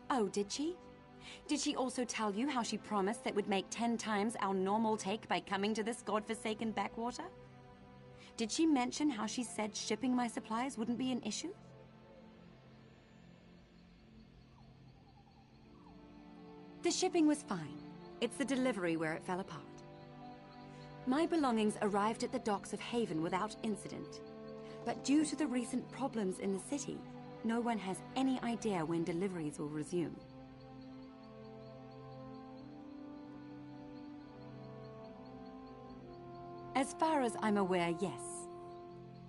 Oh, did she? Did she also tell you how she promised that would make 10 times our normal take by coming to this godforsaken backwater? Did she mention how she said shipping my supplies wouldn't be an issue? The shipping was fine. It's the delivery where it fell apart. My belongings arrived at the docks of Haven without incident. But due to the recent problems in the city, no one has any idea when deliveries will resume. As far as I'm aware, yes.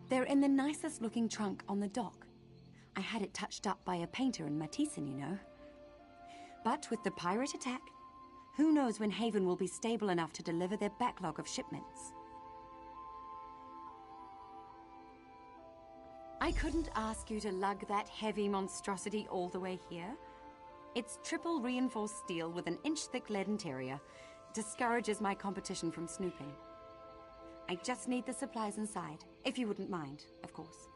They're in the nicest looking trunk on the dock. I had it touched up by a painter in Matissan, you know. But with the pirate attack, Who knows when Haven will be stable enough to deliver their backlog of shipments? I couldn't ask you to lug that heavy monstrosity all the way here. It's triple reinforced steel with an inch-thick lead interior. Discourages my competition from snooping. I just need the supplies inside, if you wouldn't mind, of course.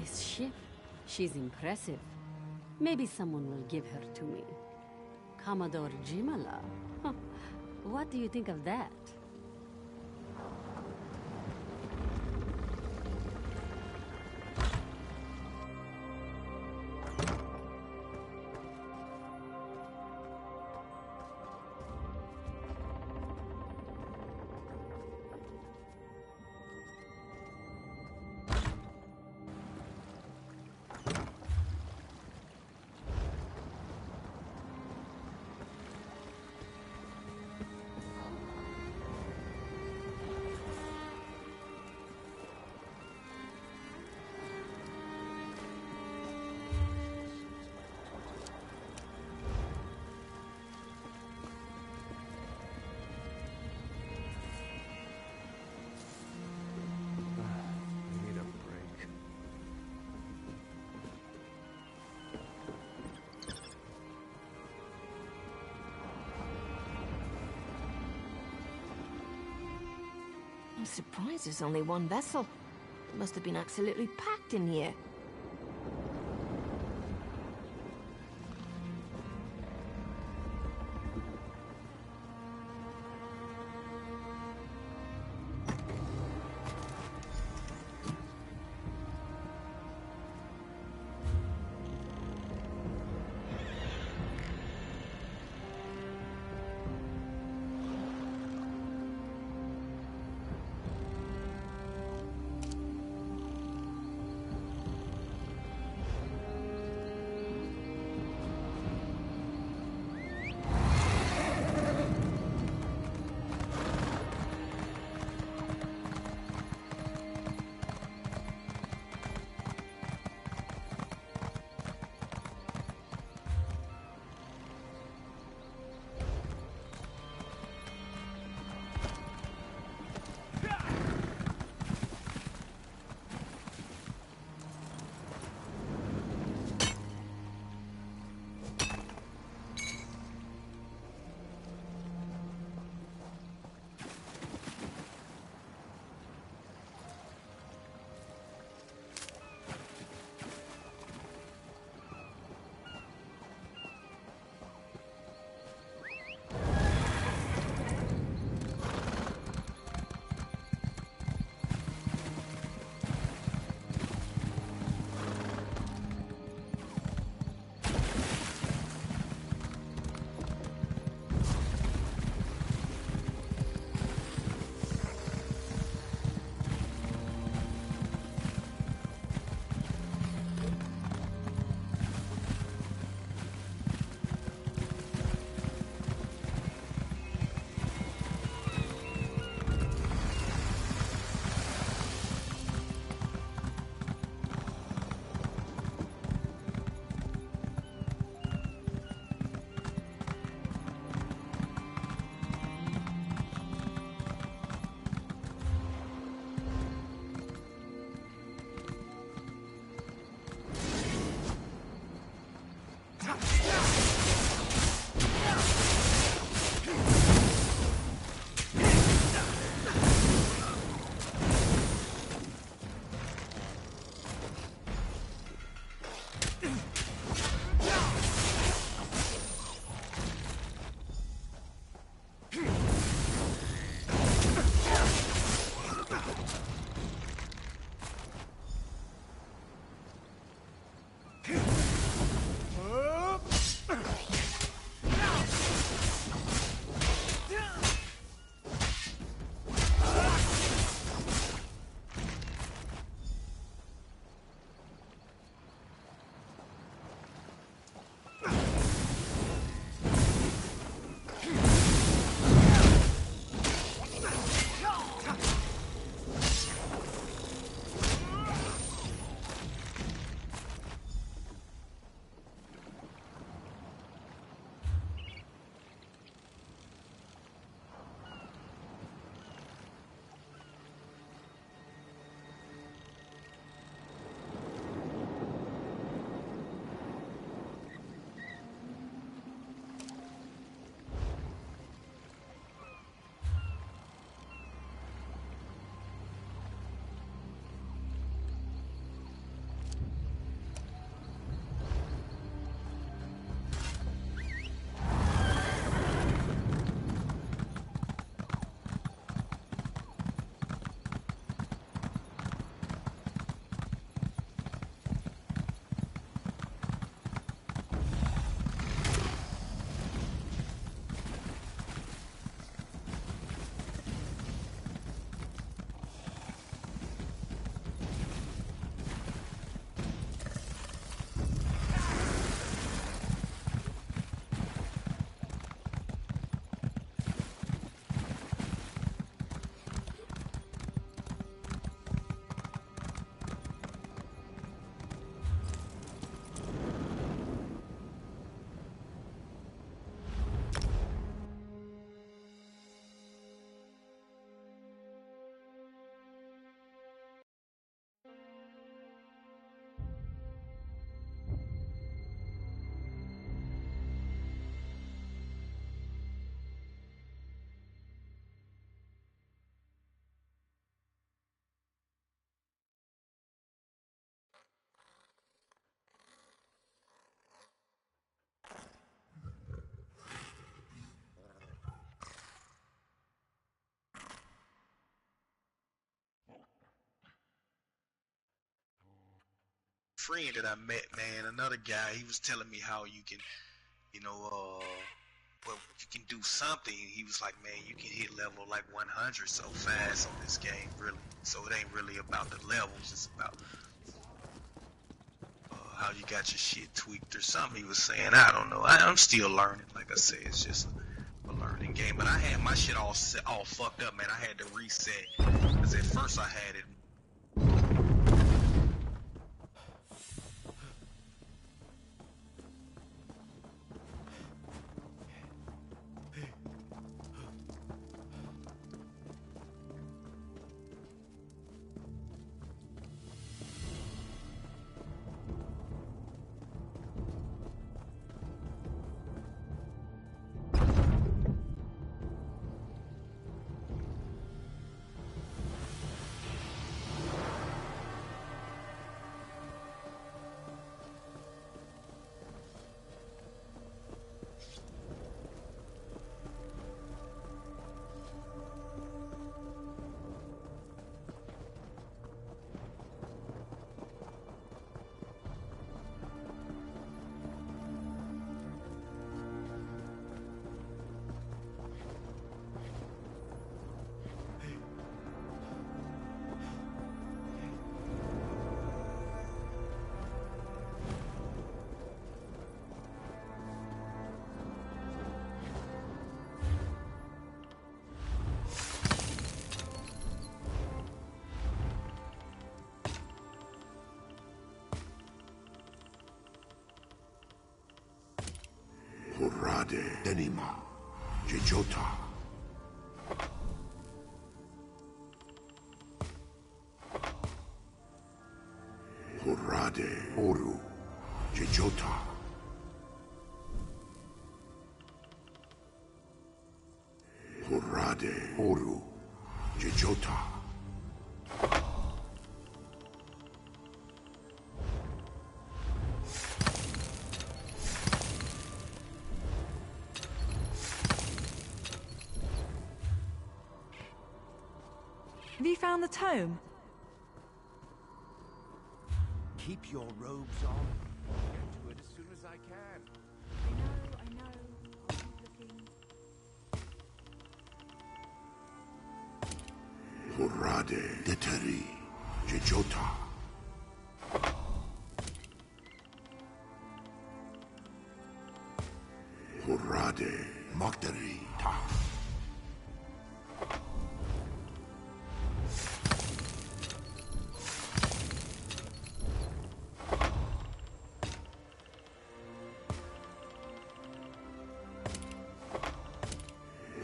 This ship, she's impressive. Maybe someone will give her to me. Commodore Jimala. Huh. What do you think of that? I'm surprised there's only one vessel. It must have been absolutely packed in here. friend that I met, man, another guy, he was telling me how you can, you know, well, you can do something. He was like, man, you can hit level like 100 so fast on this game, really. So it ain't really about the levels, it's about how you got your shit tweaked or something he was saying. I don't know. I'm still learning. Like I said, it's just a learning game. But I had my shit all fucked up, man. I had to reset. Because at first I had it. Horade Denima Jejota Horade Oru Jejota Horade Oru Jejota Have you found the tome? Keep your robes on. I'll get to it as soon as I can. I know. I'll keep looking. Horade Deteri Jejota Horade Magdari Ta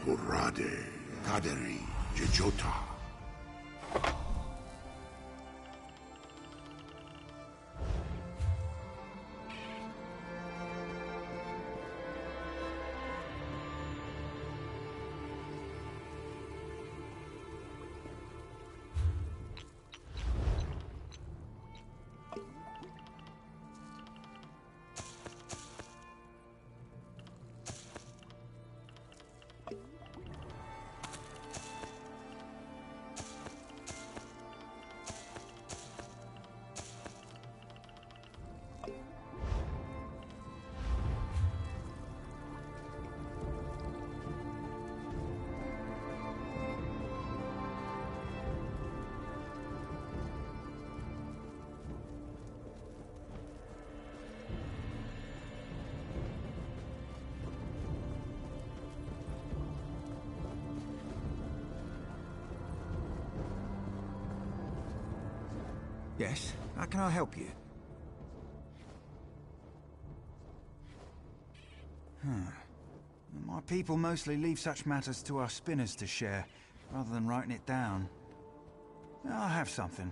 Horade Kaderi Jejota Yes, how can I help you? My people mostly leave such matters to our spinners to share, rather than writing it down. I have something,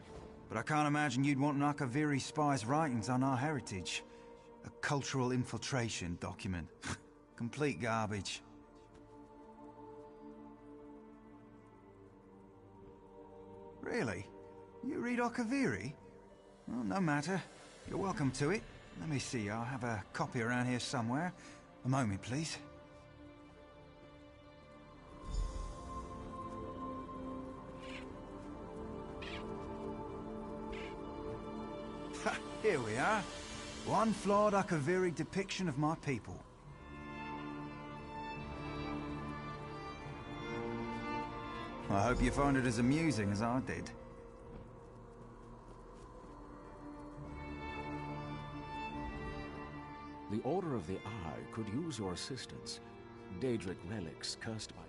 but I can't imagine you'd want an Akaviri spy's writings on our heritage. A cultural infiltration document. Complete garbage. Really? You read Akaviri? Well, no matter. You're welcome to it. Let me see, I'll have a copy around here somewhere. A moment, please. Here we are. One flawed Akaviri depiction of my people. I hope you found it as amusing as I did. The Order of the Eye could use your assistance. Daedric relics cursed by...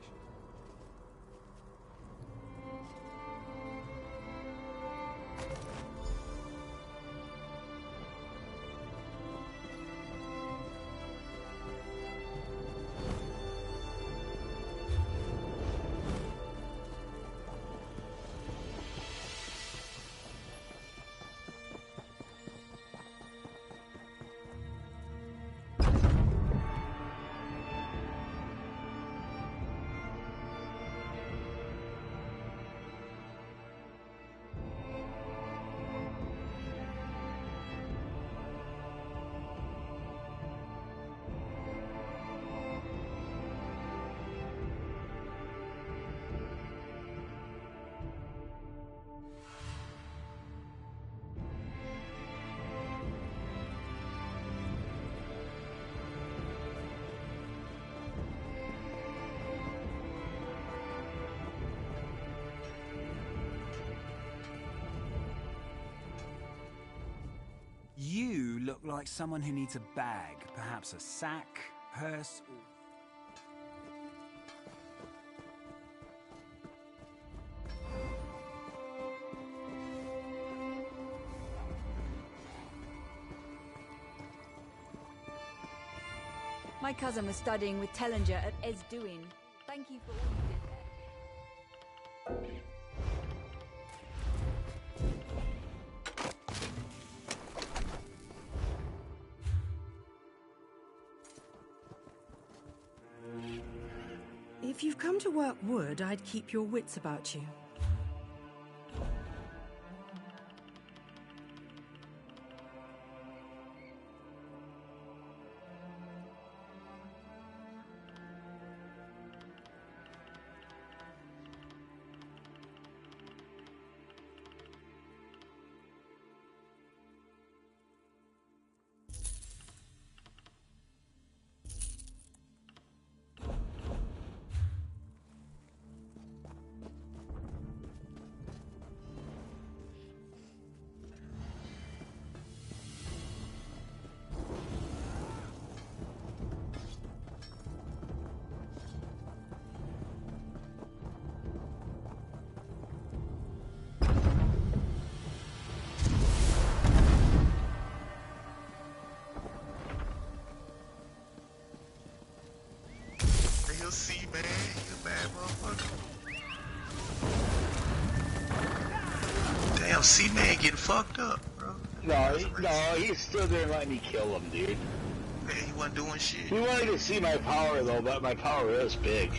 You look like someone who needs a bag, perhaps a sack, purse, or... My cousin was studying with Tellinger at Esduin. Thank you for all you did there. If you've come to work wood, I'd keep your wits about you. You'll see, man. You a bad motherfucker. Damn, C-Man getting fucked up, bro. No, he still didn't let me kill him, dude. Man, he wasn't doing shit. He wanted to see my power, though, but my power is big.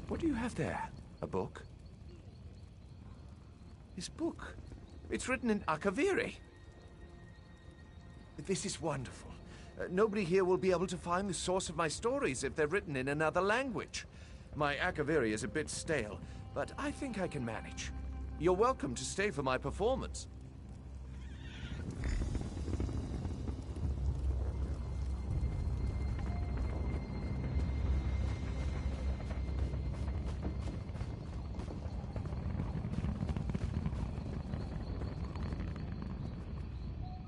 What do you have there? A book? This book? It's written in Akaviri. This is wonderful. Nobody here will be able to find the source of my stories if they're written in another language. My Akaviri is a bit stale, but I think I can manage. You're welcome to stay for my performance.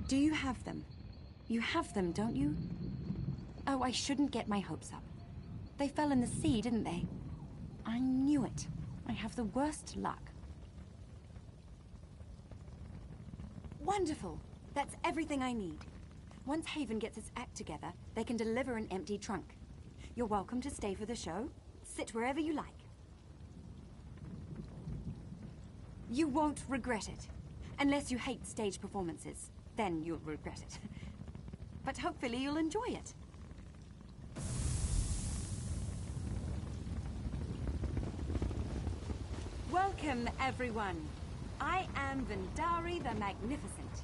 Do you have them? You have them, don't you? Oh, I shouldn't get my hopes up. They fell in the sea, didn't they? I knew it. I have the worst luck. Wonderful! That's everything I need. Once Haven gets its act together, they can deliver an empty trunk. You're welcome to stay for the show. Sit wherever you like. You won't regret it. Unless you hate stage performances. Then you'll regret it. But hopefully you'll enjoy it. Welcome, everyone. I am Vendari the Magnificent.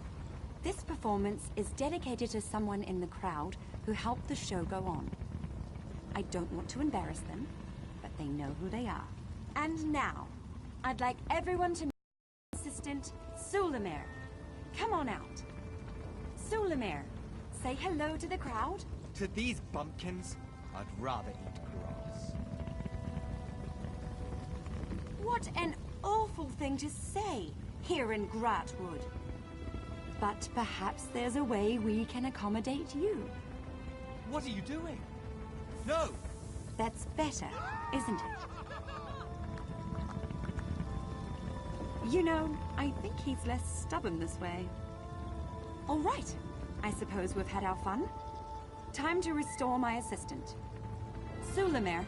This performance is dedicated to someone in the crowd who helped the show go on. I don't want to embarrass them, but they know who they are. And now, I'd like everyone to meet my assistant, Sulamir. Come on out. Sulamir, say hello to the crowd. To these bumpkins, I'd rather eat grass. What an awful thing to say here in Gratwood. But perhaps there's a way we can accommodate you. What are you doing? No! That's better, isn't it? You know, I think he's less stubborn this way. All right. I suppose we've had our fun. Time to restore my assistant. Sulamir,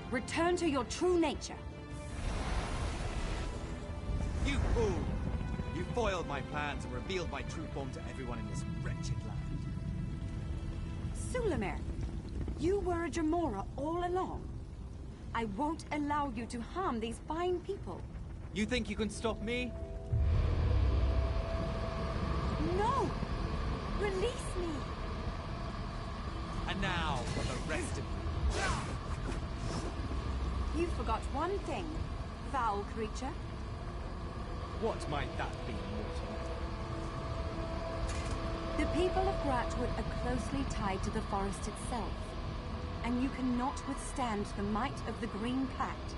return to your true nature. You fool! You foiled my plans and revealed my true form to everyone in this wretched land. Sulamir, you were a Jamora all along. I won't allow you to harm these fine people. You think you can stop me? No! Release me! And now for the rest of you. You forgot one thing, foul creature. What might that be, mortal? The people of Gratwood are closely tied to the forest itself, and you cannot withstand the might of the Green Pact.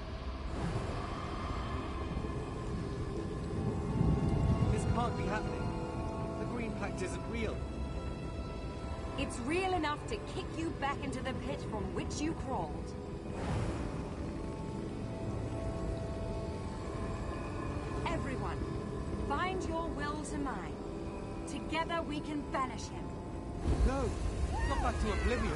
This can't be happening. The Green Pact isn't real. It's real enough to kick you back into the pit from which you crawled. Everyone, bind your will to mine. Together we can banish him. No, not back to oblivion.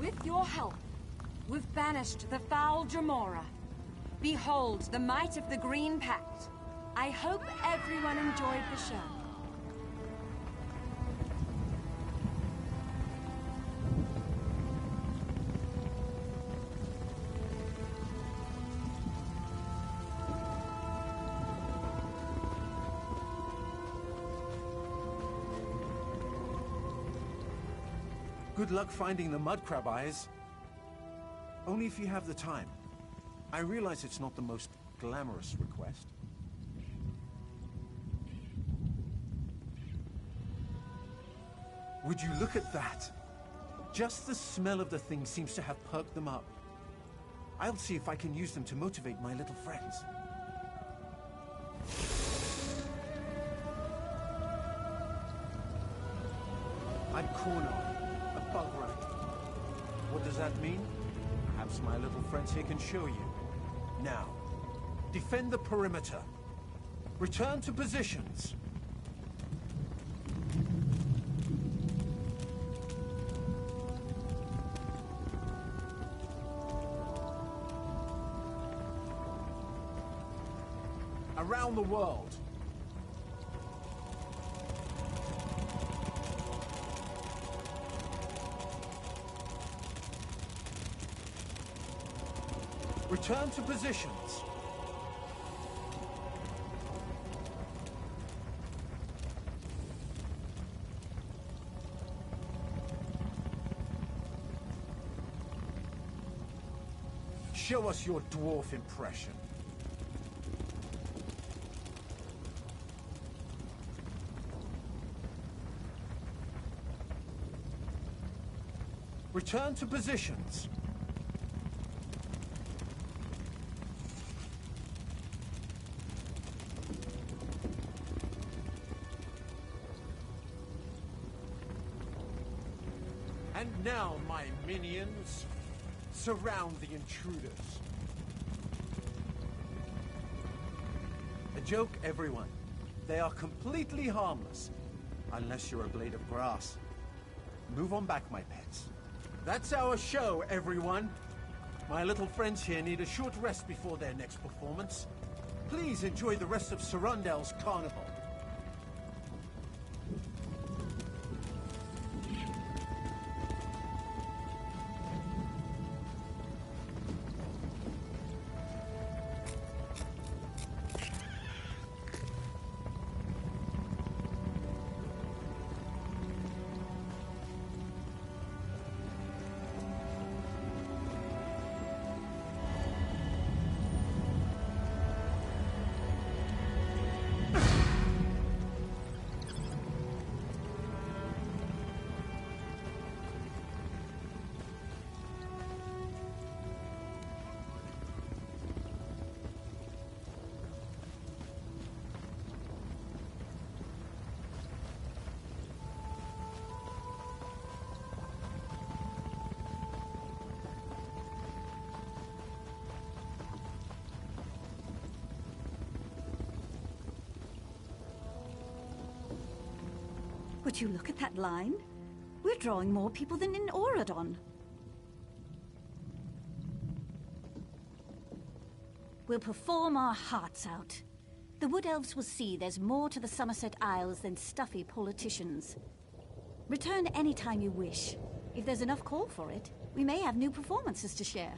With your help, we've banished the foul Jamora. Behold the might of the Green Pact. I hope everyone enjoyed the show. Good luck finding the mud crab eyes. Only if you have the time. I realize it's not the most glamorous request. Would you look at that? Just the smell of the thing seems to have perked them up. I'll see if I can use them to motivate my little friends. I'm Kornar, a bug rat. What does that mean? Perhaps my little friends here can show you. Now, defend the perimeter. Return to positions. Around the world. Return to positions. Show us your dwarf impression. Return to positions. And now, my minions, surround the intruders. A joke, everyone. They are completely harmless, unless you're a blade of grass. Move on back, my pets. That's our show, everyone. My little friends here need a short rest before their next performance. Please enjoy the rest of Surundel's carnival. Would you look at that line? We're drawing more people than in Auradon. We'll perform our hearts out. The Wood Elves will see there's more to the Somerset Isles than stuffy politicians. Return any time you wish. If there's enough call for it, we may have new performances to share.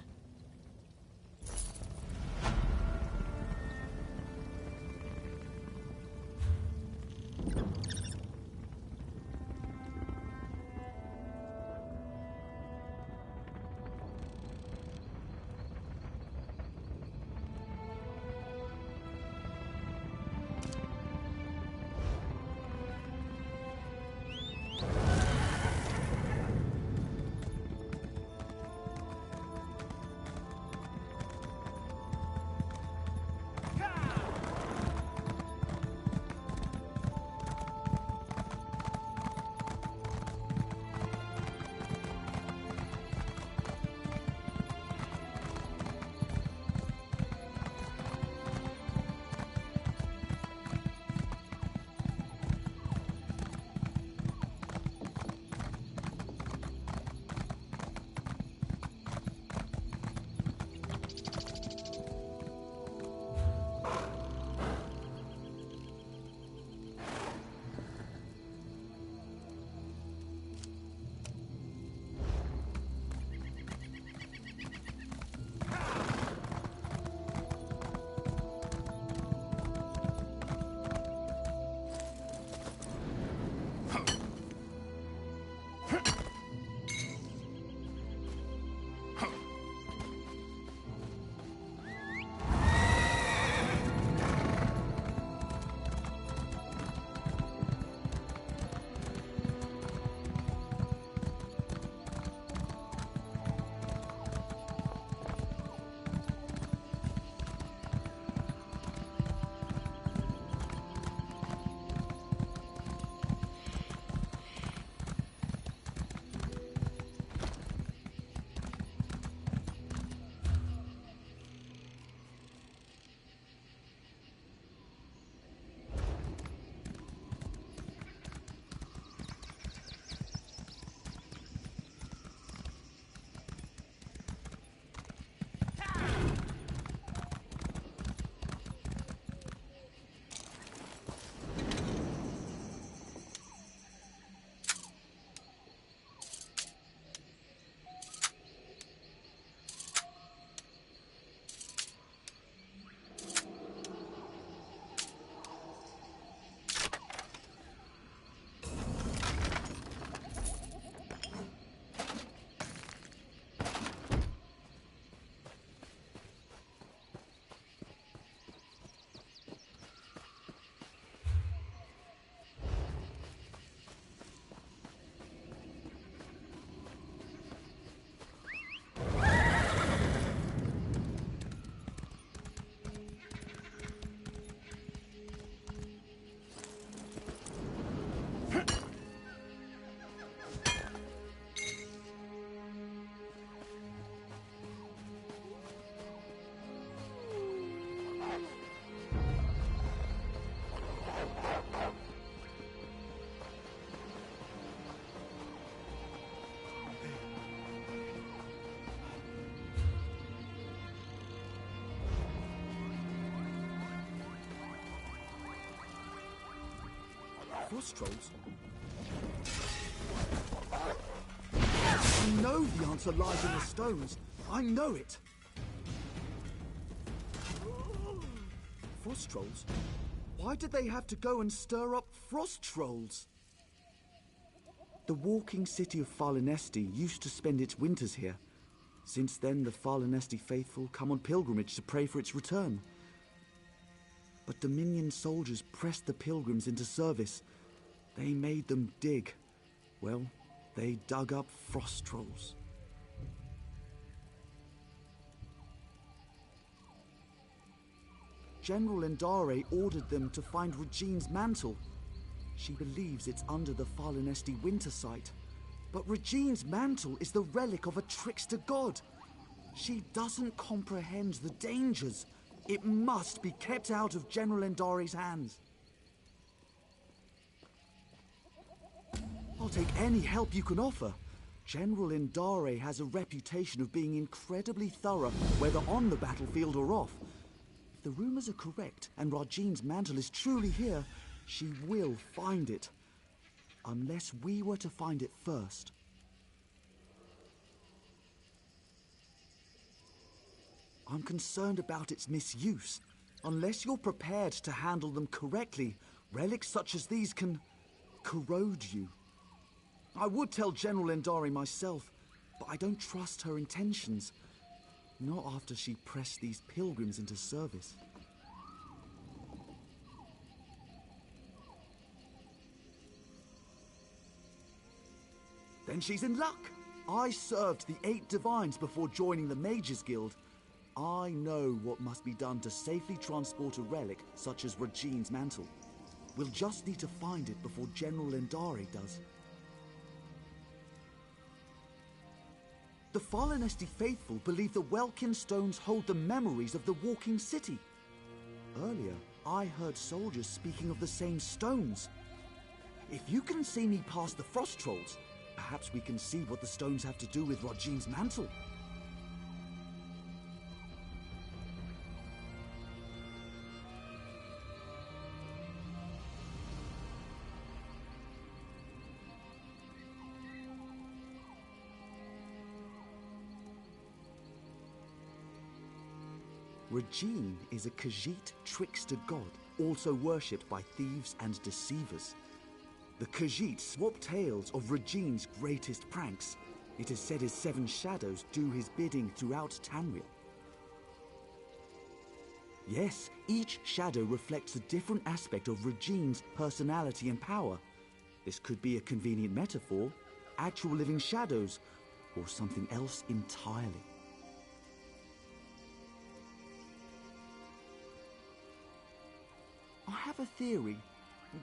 Frost trolls? I know the answer lies in the stones. I know it. Frost trolls? Why did they have to go and stir up frost trolls? The walking city of Farlinesti used to spend its winters here. Since then, the Farlinesti faithful come on pilgrimage to pray for its return. But Dominion soldiers pressed the pilgrims into service. They made them dig. Well, they dug up frost trolls. General Endare ordered them to find Regine's mantle. She believes it's under the Farlinesti winter site. But Regine's mantle is the relic of a trickster god. She doesn't comprehend the dangers. It must be kept out of General Endare's hands. I'll take any help you can offer. General Endare has a reputation of being incredibly thorough, whether on the battlefield or off. If the rumors are correct and Regine's mantle is truly here, she will find it. Unless we were to find it first. I'm concerned about its misuse. Unless you're prepared to handle them correctly, relics such as these can corrode you. I would tell General Endare myself, but I don't trust her intentions. Not after she pressed these pilgrims into service. Then she's in luck. I served the 8 divines before joining the Mages Guild. I know what must be done to safely transport a relic such as Regine's mantle. We'll just need to find it before General Endare does. The Farlinesti faithful believe the Welkin stones hold the memories of the walking city. Earlier, I heard soldiers speaking of the same stones. If you can see me past the frost trolls, perhaps we can see what the stones have to do with Regine's mantle. Regine is a Khajiit trickster god, also worshipped by thieves and deceivers. The Khajiit swap tales of Regine's greatest pranks. It is said his 7 shadows do his bidding throughout Tamriel. Yes, each shadow reflects a different aspect of Regine's personality and power. This could be a convenient metaphor, actual living shadows, or something else entirely. I have a theory,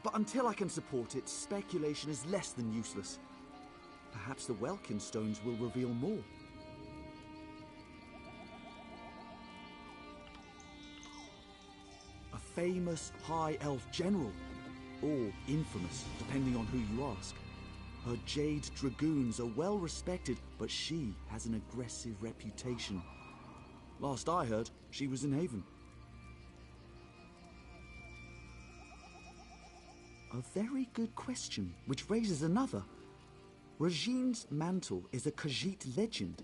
but until I can support it, speculation is less than useless. Perhaps the Welkin stones will reveal more. A famous High Elf general, or infamous, depending on who you ask. Her Jade Dragoons are well respected, but she has an aggressive reputation. Last I heard, she was in Haven. A very good question, which raises another. Regine's mantle is a Khajiit legend.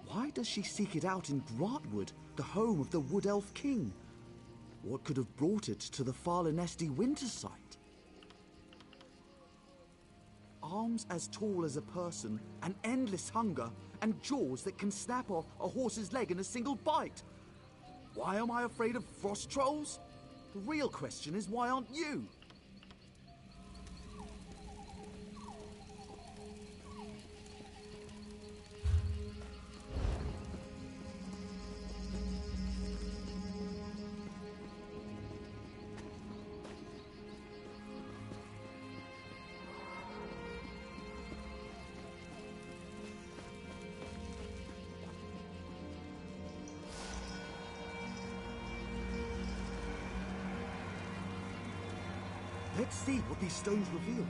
Why does she seek it out in Grahtwood, the home of the Wood Elf King? What could have brought it to the Farlinesti winter site? Arms as tall as a person, an endless hunger, and jaws that can snap off a horse's leg in a single bite. Why am I afraid of frost trolls? The real question is, why aren't you? Let's see what these stones reveal.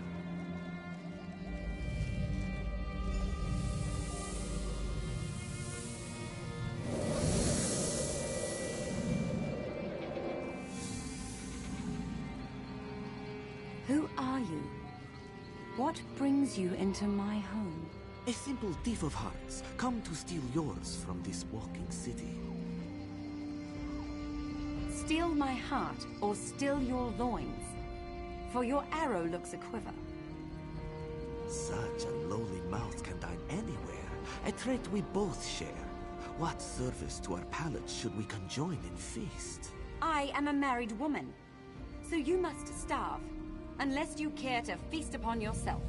Who are you? What brings you into my home? A simple thief of hearts, come to steal yours from this walking city. Steal my heart, or steal your loins? For your arrow looks a quiver. Such a lowly mouth can dine anywhere, a trait we both share. What service to our palates should we conjoin in feast? I am a married woman, so you must starve, unless you care to feast upon yourself.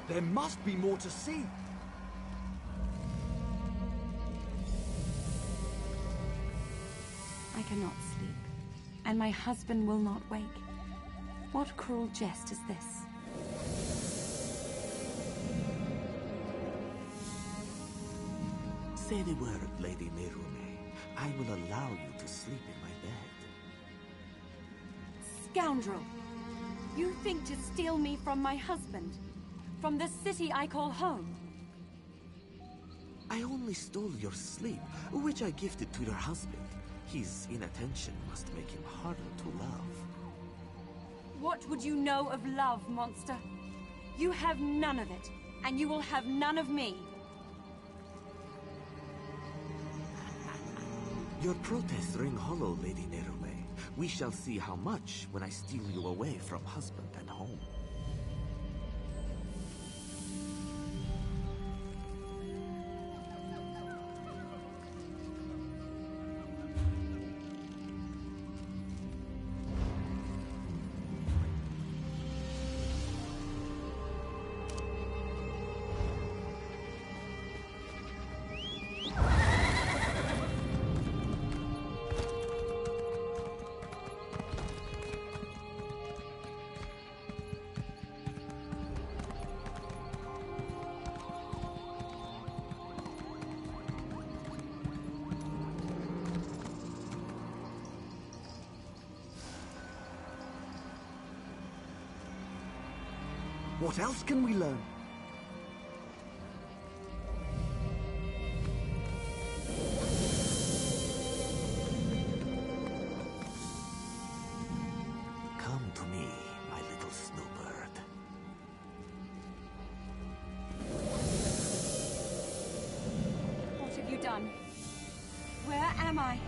There must be more to see. I cannot sleep, and my husband will not wake. What cruel jest is this? Say the word, Lady Nerume. I will allow you to sleep in my bed. Scoundrel! You think to steal me from my husband? From the city I call home? I only stole your sleep, which I gifted to your husband. His inattention must make him harder to love. What would you know of love, monster? You have none of it, and you will have none of me. Your protests ring hollow, Lady Nerume. We shall see how much when I steal you away from husband and home. What else can we learn? Come to me, my little snowbird. What have you done? Where am I?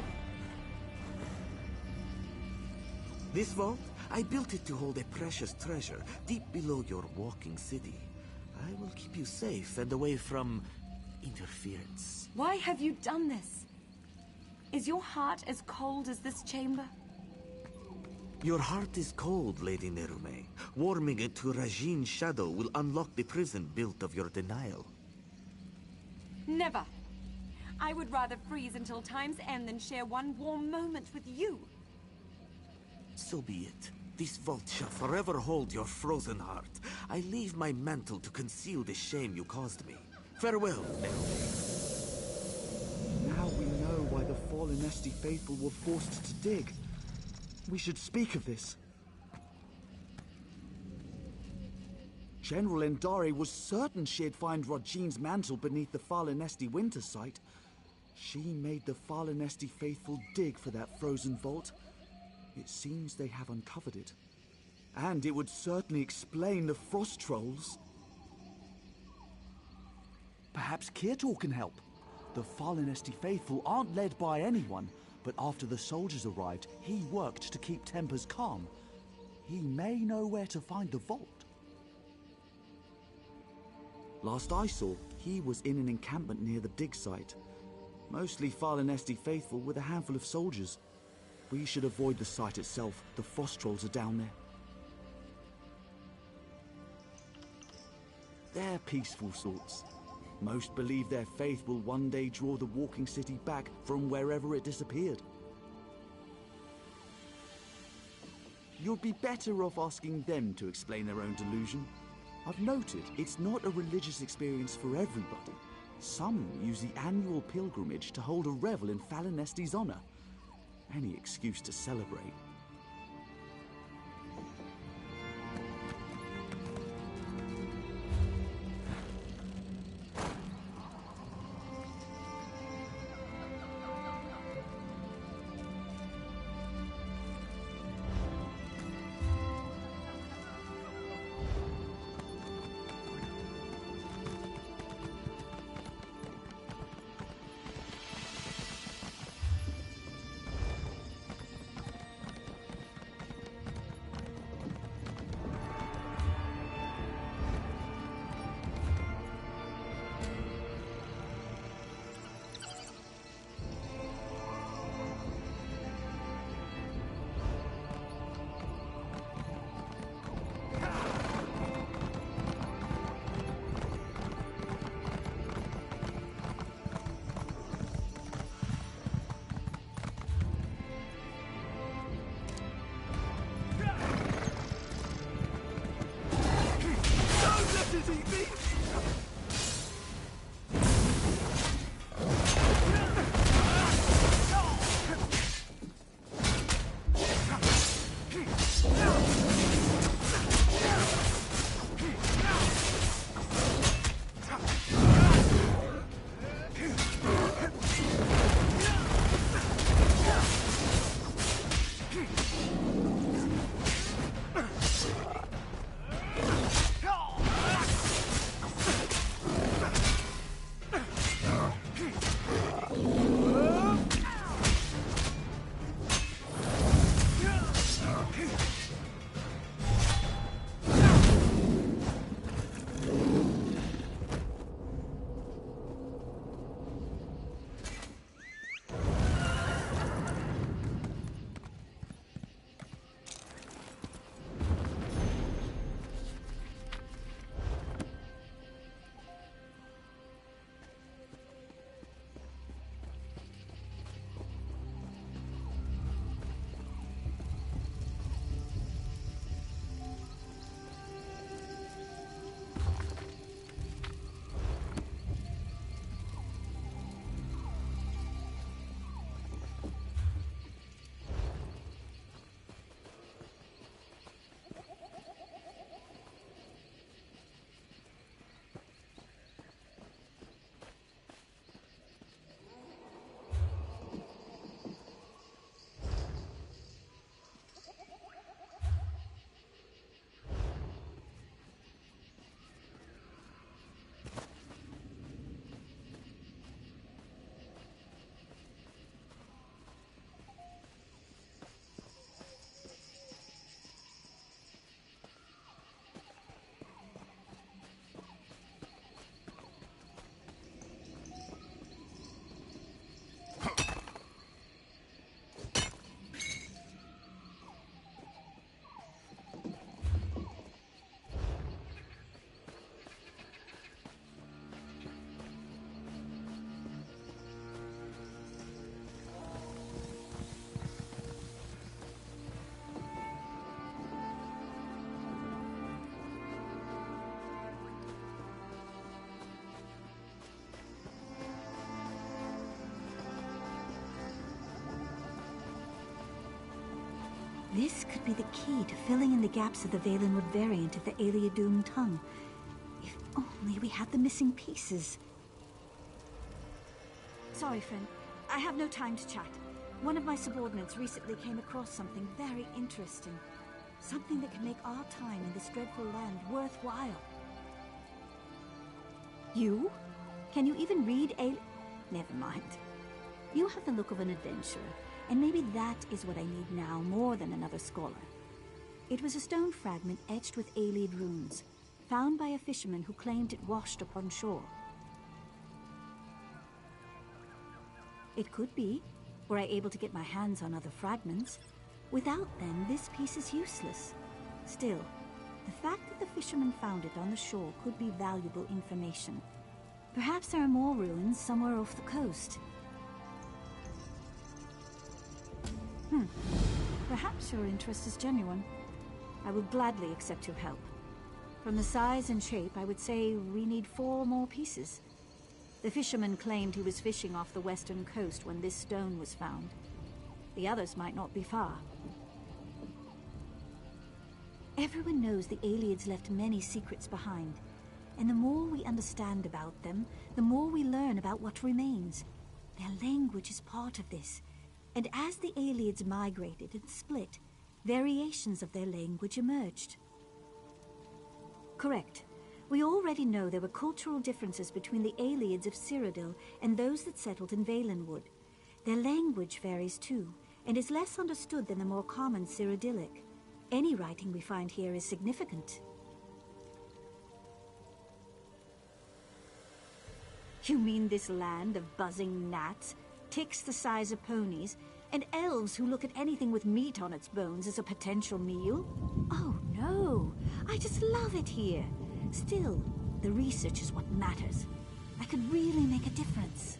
This vault? I built it to hold a precious treasure deep below your walking city. I will keep you safe and away from interference. Why have you done this? Is your heart as cold as this chamber? Your heart is cold, Lady Nerume. Warming it to Rajine's shadow will unlock the prison built of your denial. Never. I would rather freeze until time's end than share one warm moment with you. So be it. This vault shall forever hold your frozen heart. I leave my mantle to conceal the shame you caused me. Farewell, Nerume. Now we know why the fallen Esti faithful were forced to dig. We should speak of this. General Endare was certain she'd find Rajine's mantle beneath the fallen Esti winter site. She made the fallen Esti faithful dig for that frozen vault. It seems they have uncovered it. And it would certainly explain the frost trolls. Perhaps Kirtor can help. The fallen Esti faithful aren't led by anyone, but after the soldiers arrived, he worked to keep tempers calm. He may know where to find the vault. Last I saw, he was in an encampment near the dig site. Mostly fallen Esti faithful with a handful of soldiers. We should avoid the site itself. The frost trolls are down there. They're peaceful sorts. Most believe their faith will one day draw the walking city back from wherever it disappeared. You'd be better off asking them to explain their own delusion. I've noted it's not a religious experience for everybody. Some use the annual pilgrimage to hold a revel in Falinesti's honor. Any excuse to celebrate. This could be the key to filling in the gaps of the Valenwood variant of the Aliadun tongue. If only we had the missing pieces. Sorry, friend. I have no time to chat. One of my subordinates recently came across something very interesting. Something that can make our time in this dreadful land worthwhile. You? Can you even read Never mind. You have the look of an adventurer, and maybe that is what I need now more than another scholar. It was a stone fragment etched with Aelid runes, found by a fisherman who claimed it washed upon shore. It could be, were I able to get my hands on other fragments. Without them, this piece is useless. Still, the fact that the fisherman found it on the shore could be valuable information. Perhaps there are more ruins somewhere off the coast. Perhaps your interest is genuine. I will gladly accept your help. From the size and shape, I would say we need 4 more pieces. The fisherman claimed he was fishing off the western coast when this stone was found. The others might not be far. Everyone knows the Aelids left many secrets behind, and the more we understand about them, the more we learn about what remains. Their language is part of this, and as the Aelids migrated and split, variations of their language emerged. Correct. We already know there were cultural differences between the Aelids of Cyrodiil and those that settled in Valenwood. Their language varies too, and is less understood than the more common Cyrodiilic. Any writing we find here is significant. You mean this land of buzzing gnats, ticks the size of ponies, and elves who look at anything with meat on its bones as a potential meal? Oh no, I just love it here. Still, the research is what matters. I could really make a difference.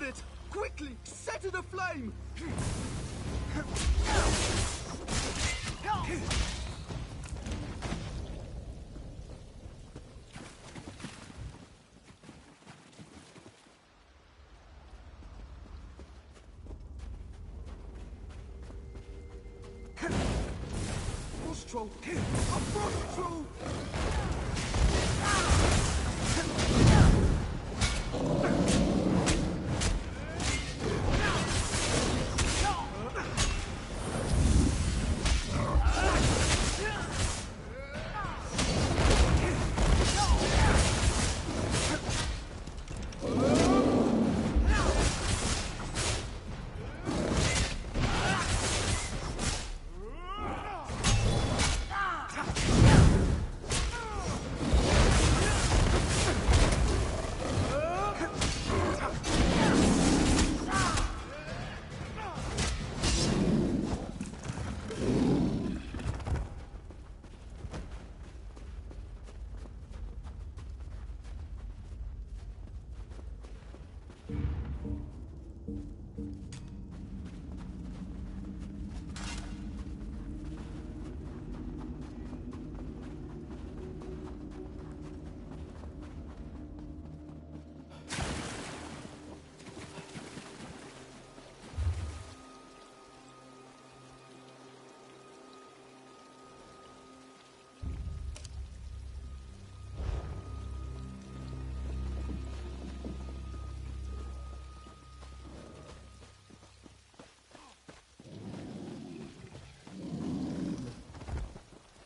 with it! Quickly, set it aflame! Frost troll! A frost troll!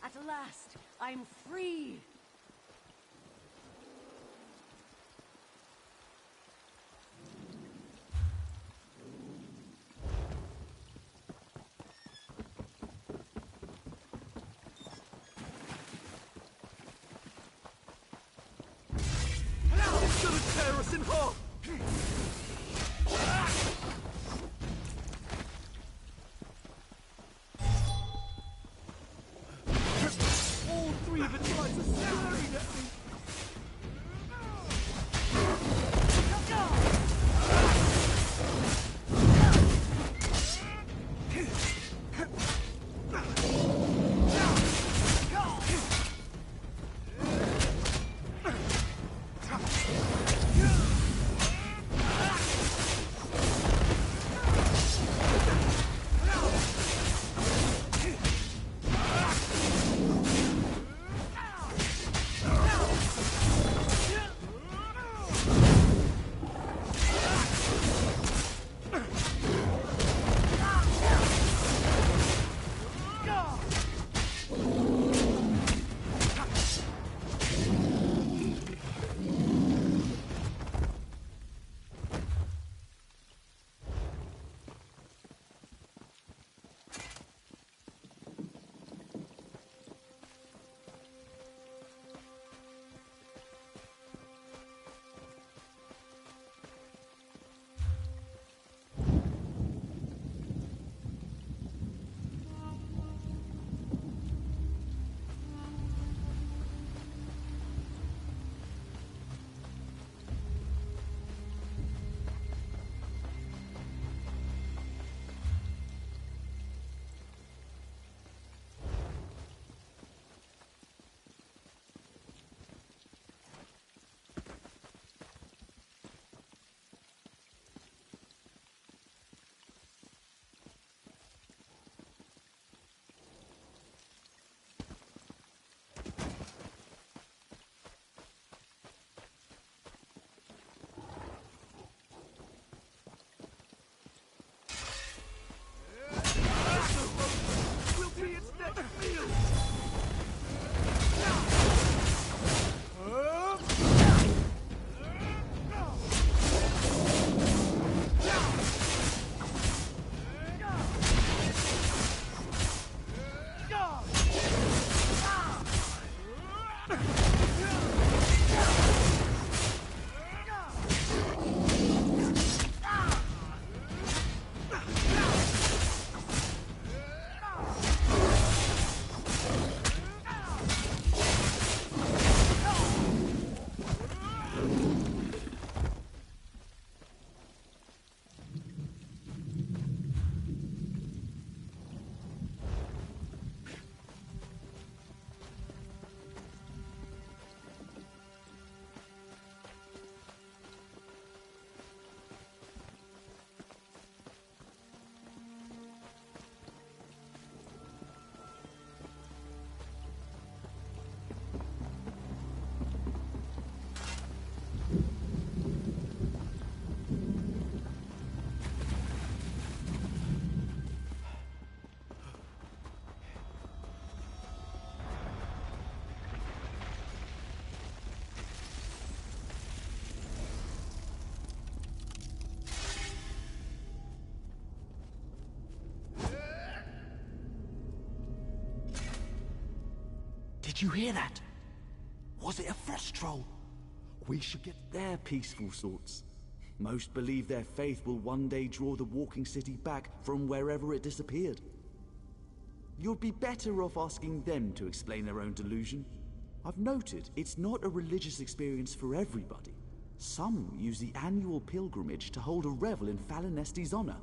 At last, I'm free! It's gonna tear us in half! All three of its eyes are staring at me! Did you hear that? Was it a frost troll? We should get their peaceful sorts. Most believe their faith will one day draw the walking city back from wherever it disappeared. You'd be better off asking them to explain their own delusion. I've noted it's not a religious experience for everybody. Some use the annual pilgrimage to hold a revel in Falinesti's honor.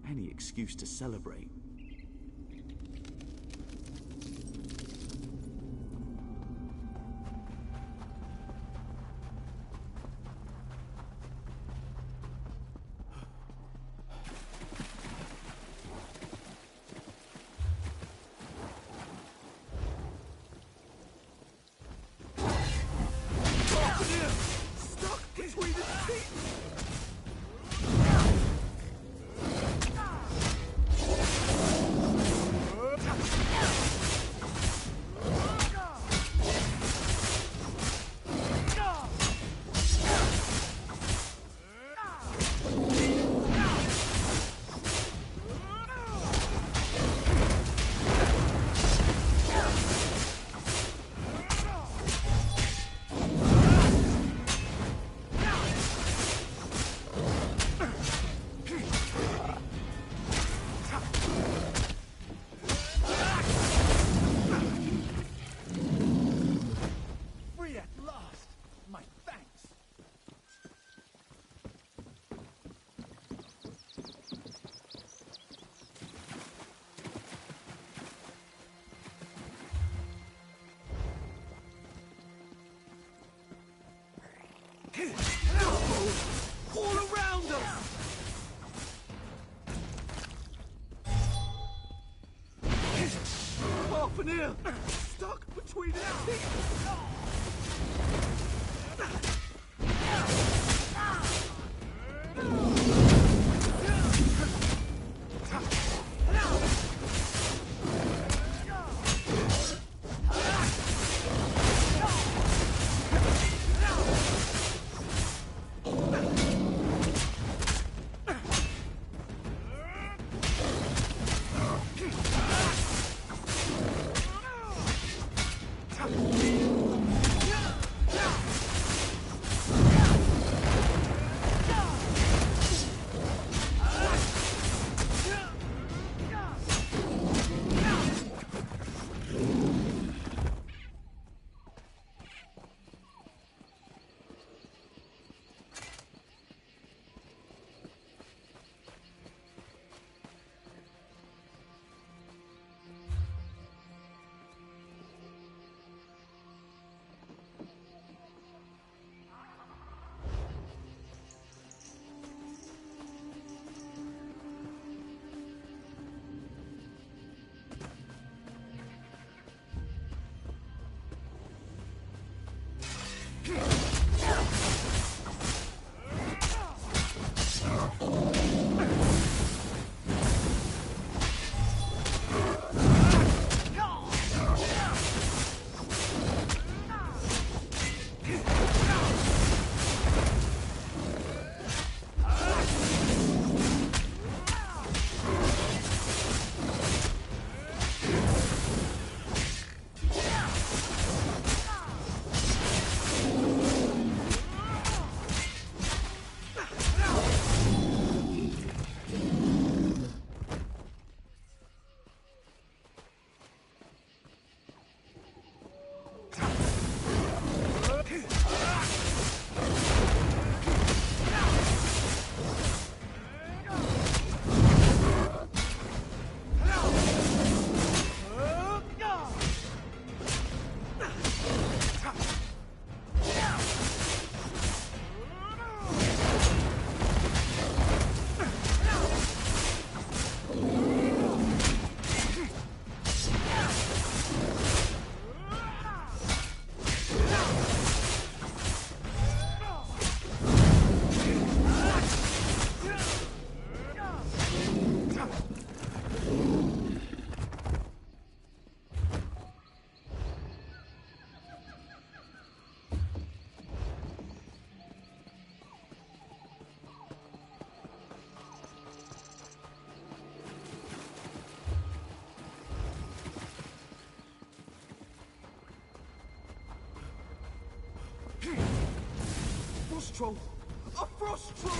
Any excuse to celebrate. All around us! Half an ear! Stuck between his teeth! troll! A frost troll!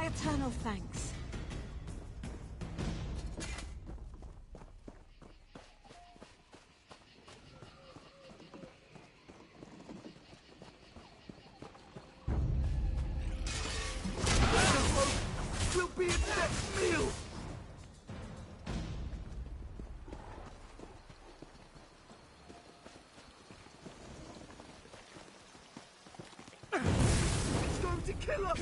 Eternal thanks. We'll be its next meal! It's going to kill us!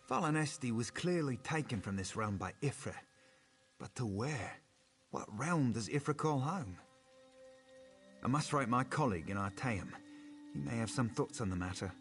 Valinesti was clearly taken from this realm by Ifra. But to where? What realm does Ifra call home? I must write my colleague in Artaeum. He may have some thoughts on the matter.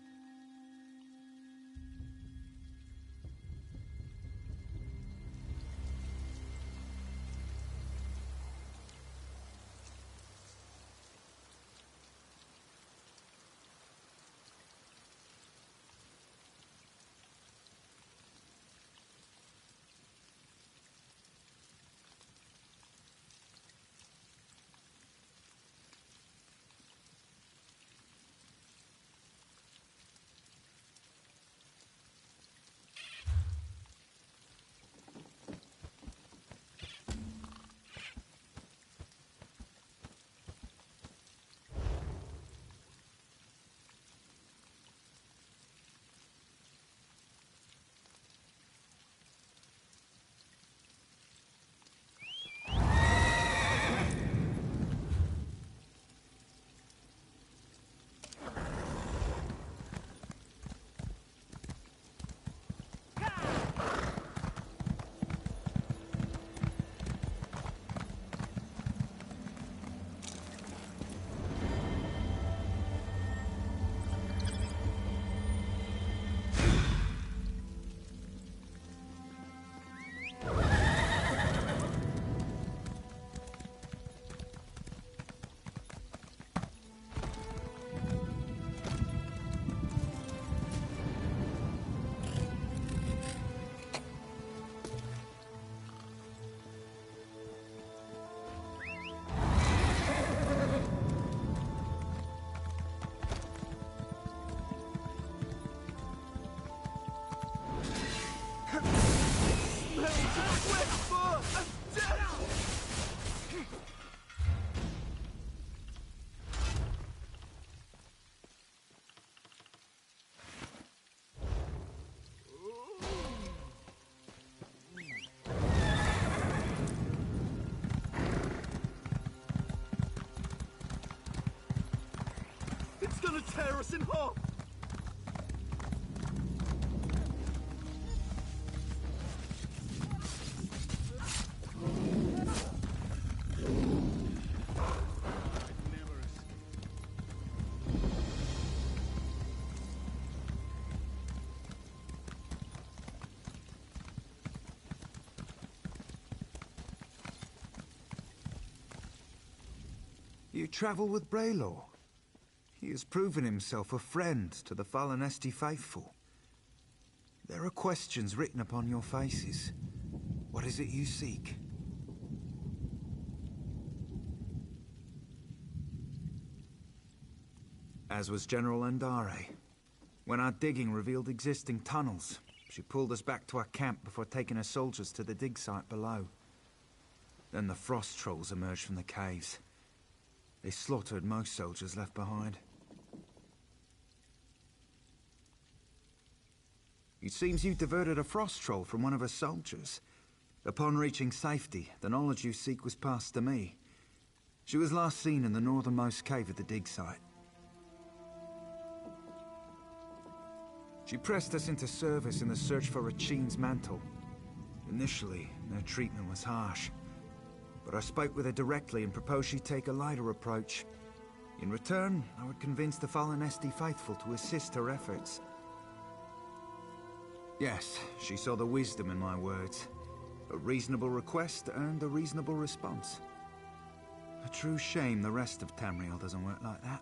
It's gonna tear us in half! You travel with Braylor. He has proven himself a friend to the Falinesti faithful. There are questions written upon your faces. What is it you seek? As was General Andare. When our digging revealed existing tunnels, she pulled us back to our camp before taking her soldiers to the dig site below. Then the frost trolls emerged from the caves. They slaughtered most soldiers left behind. It seems you diverted a frost troll from one of her soldiers. Upon reaching safety, the knowledge you seek was passed to me. She was last seen in the northernmost cave of the dig site. She pressed us into service in the search for Rachin's mantle. Initially, their treatment was harsh. But I spoke with her directly and proposed she take a lighter approach. In return, I would convince the Falinesti faithful to assist her efforts. Yes, she saw the wisdom in my words. A reasonable request earned a reasonable response. A true shame the rest of Tamriel doesn't work like that.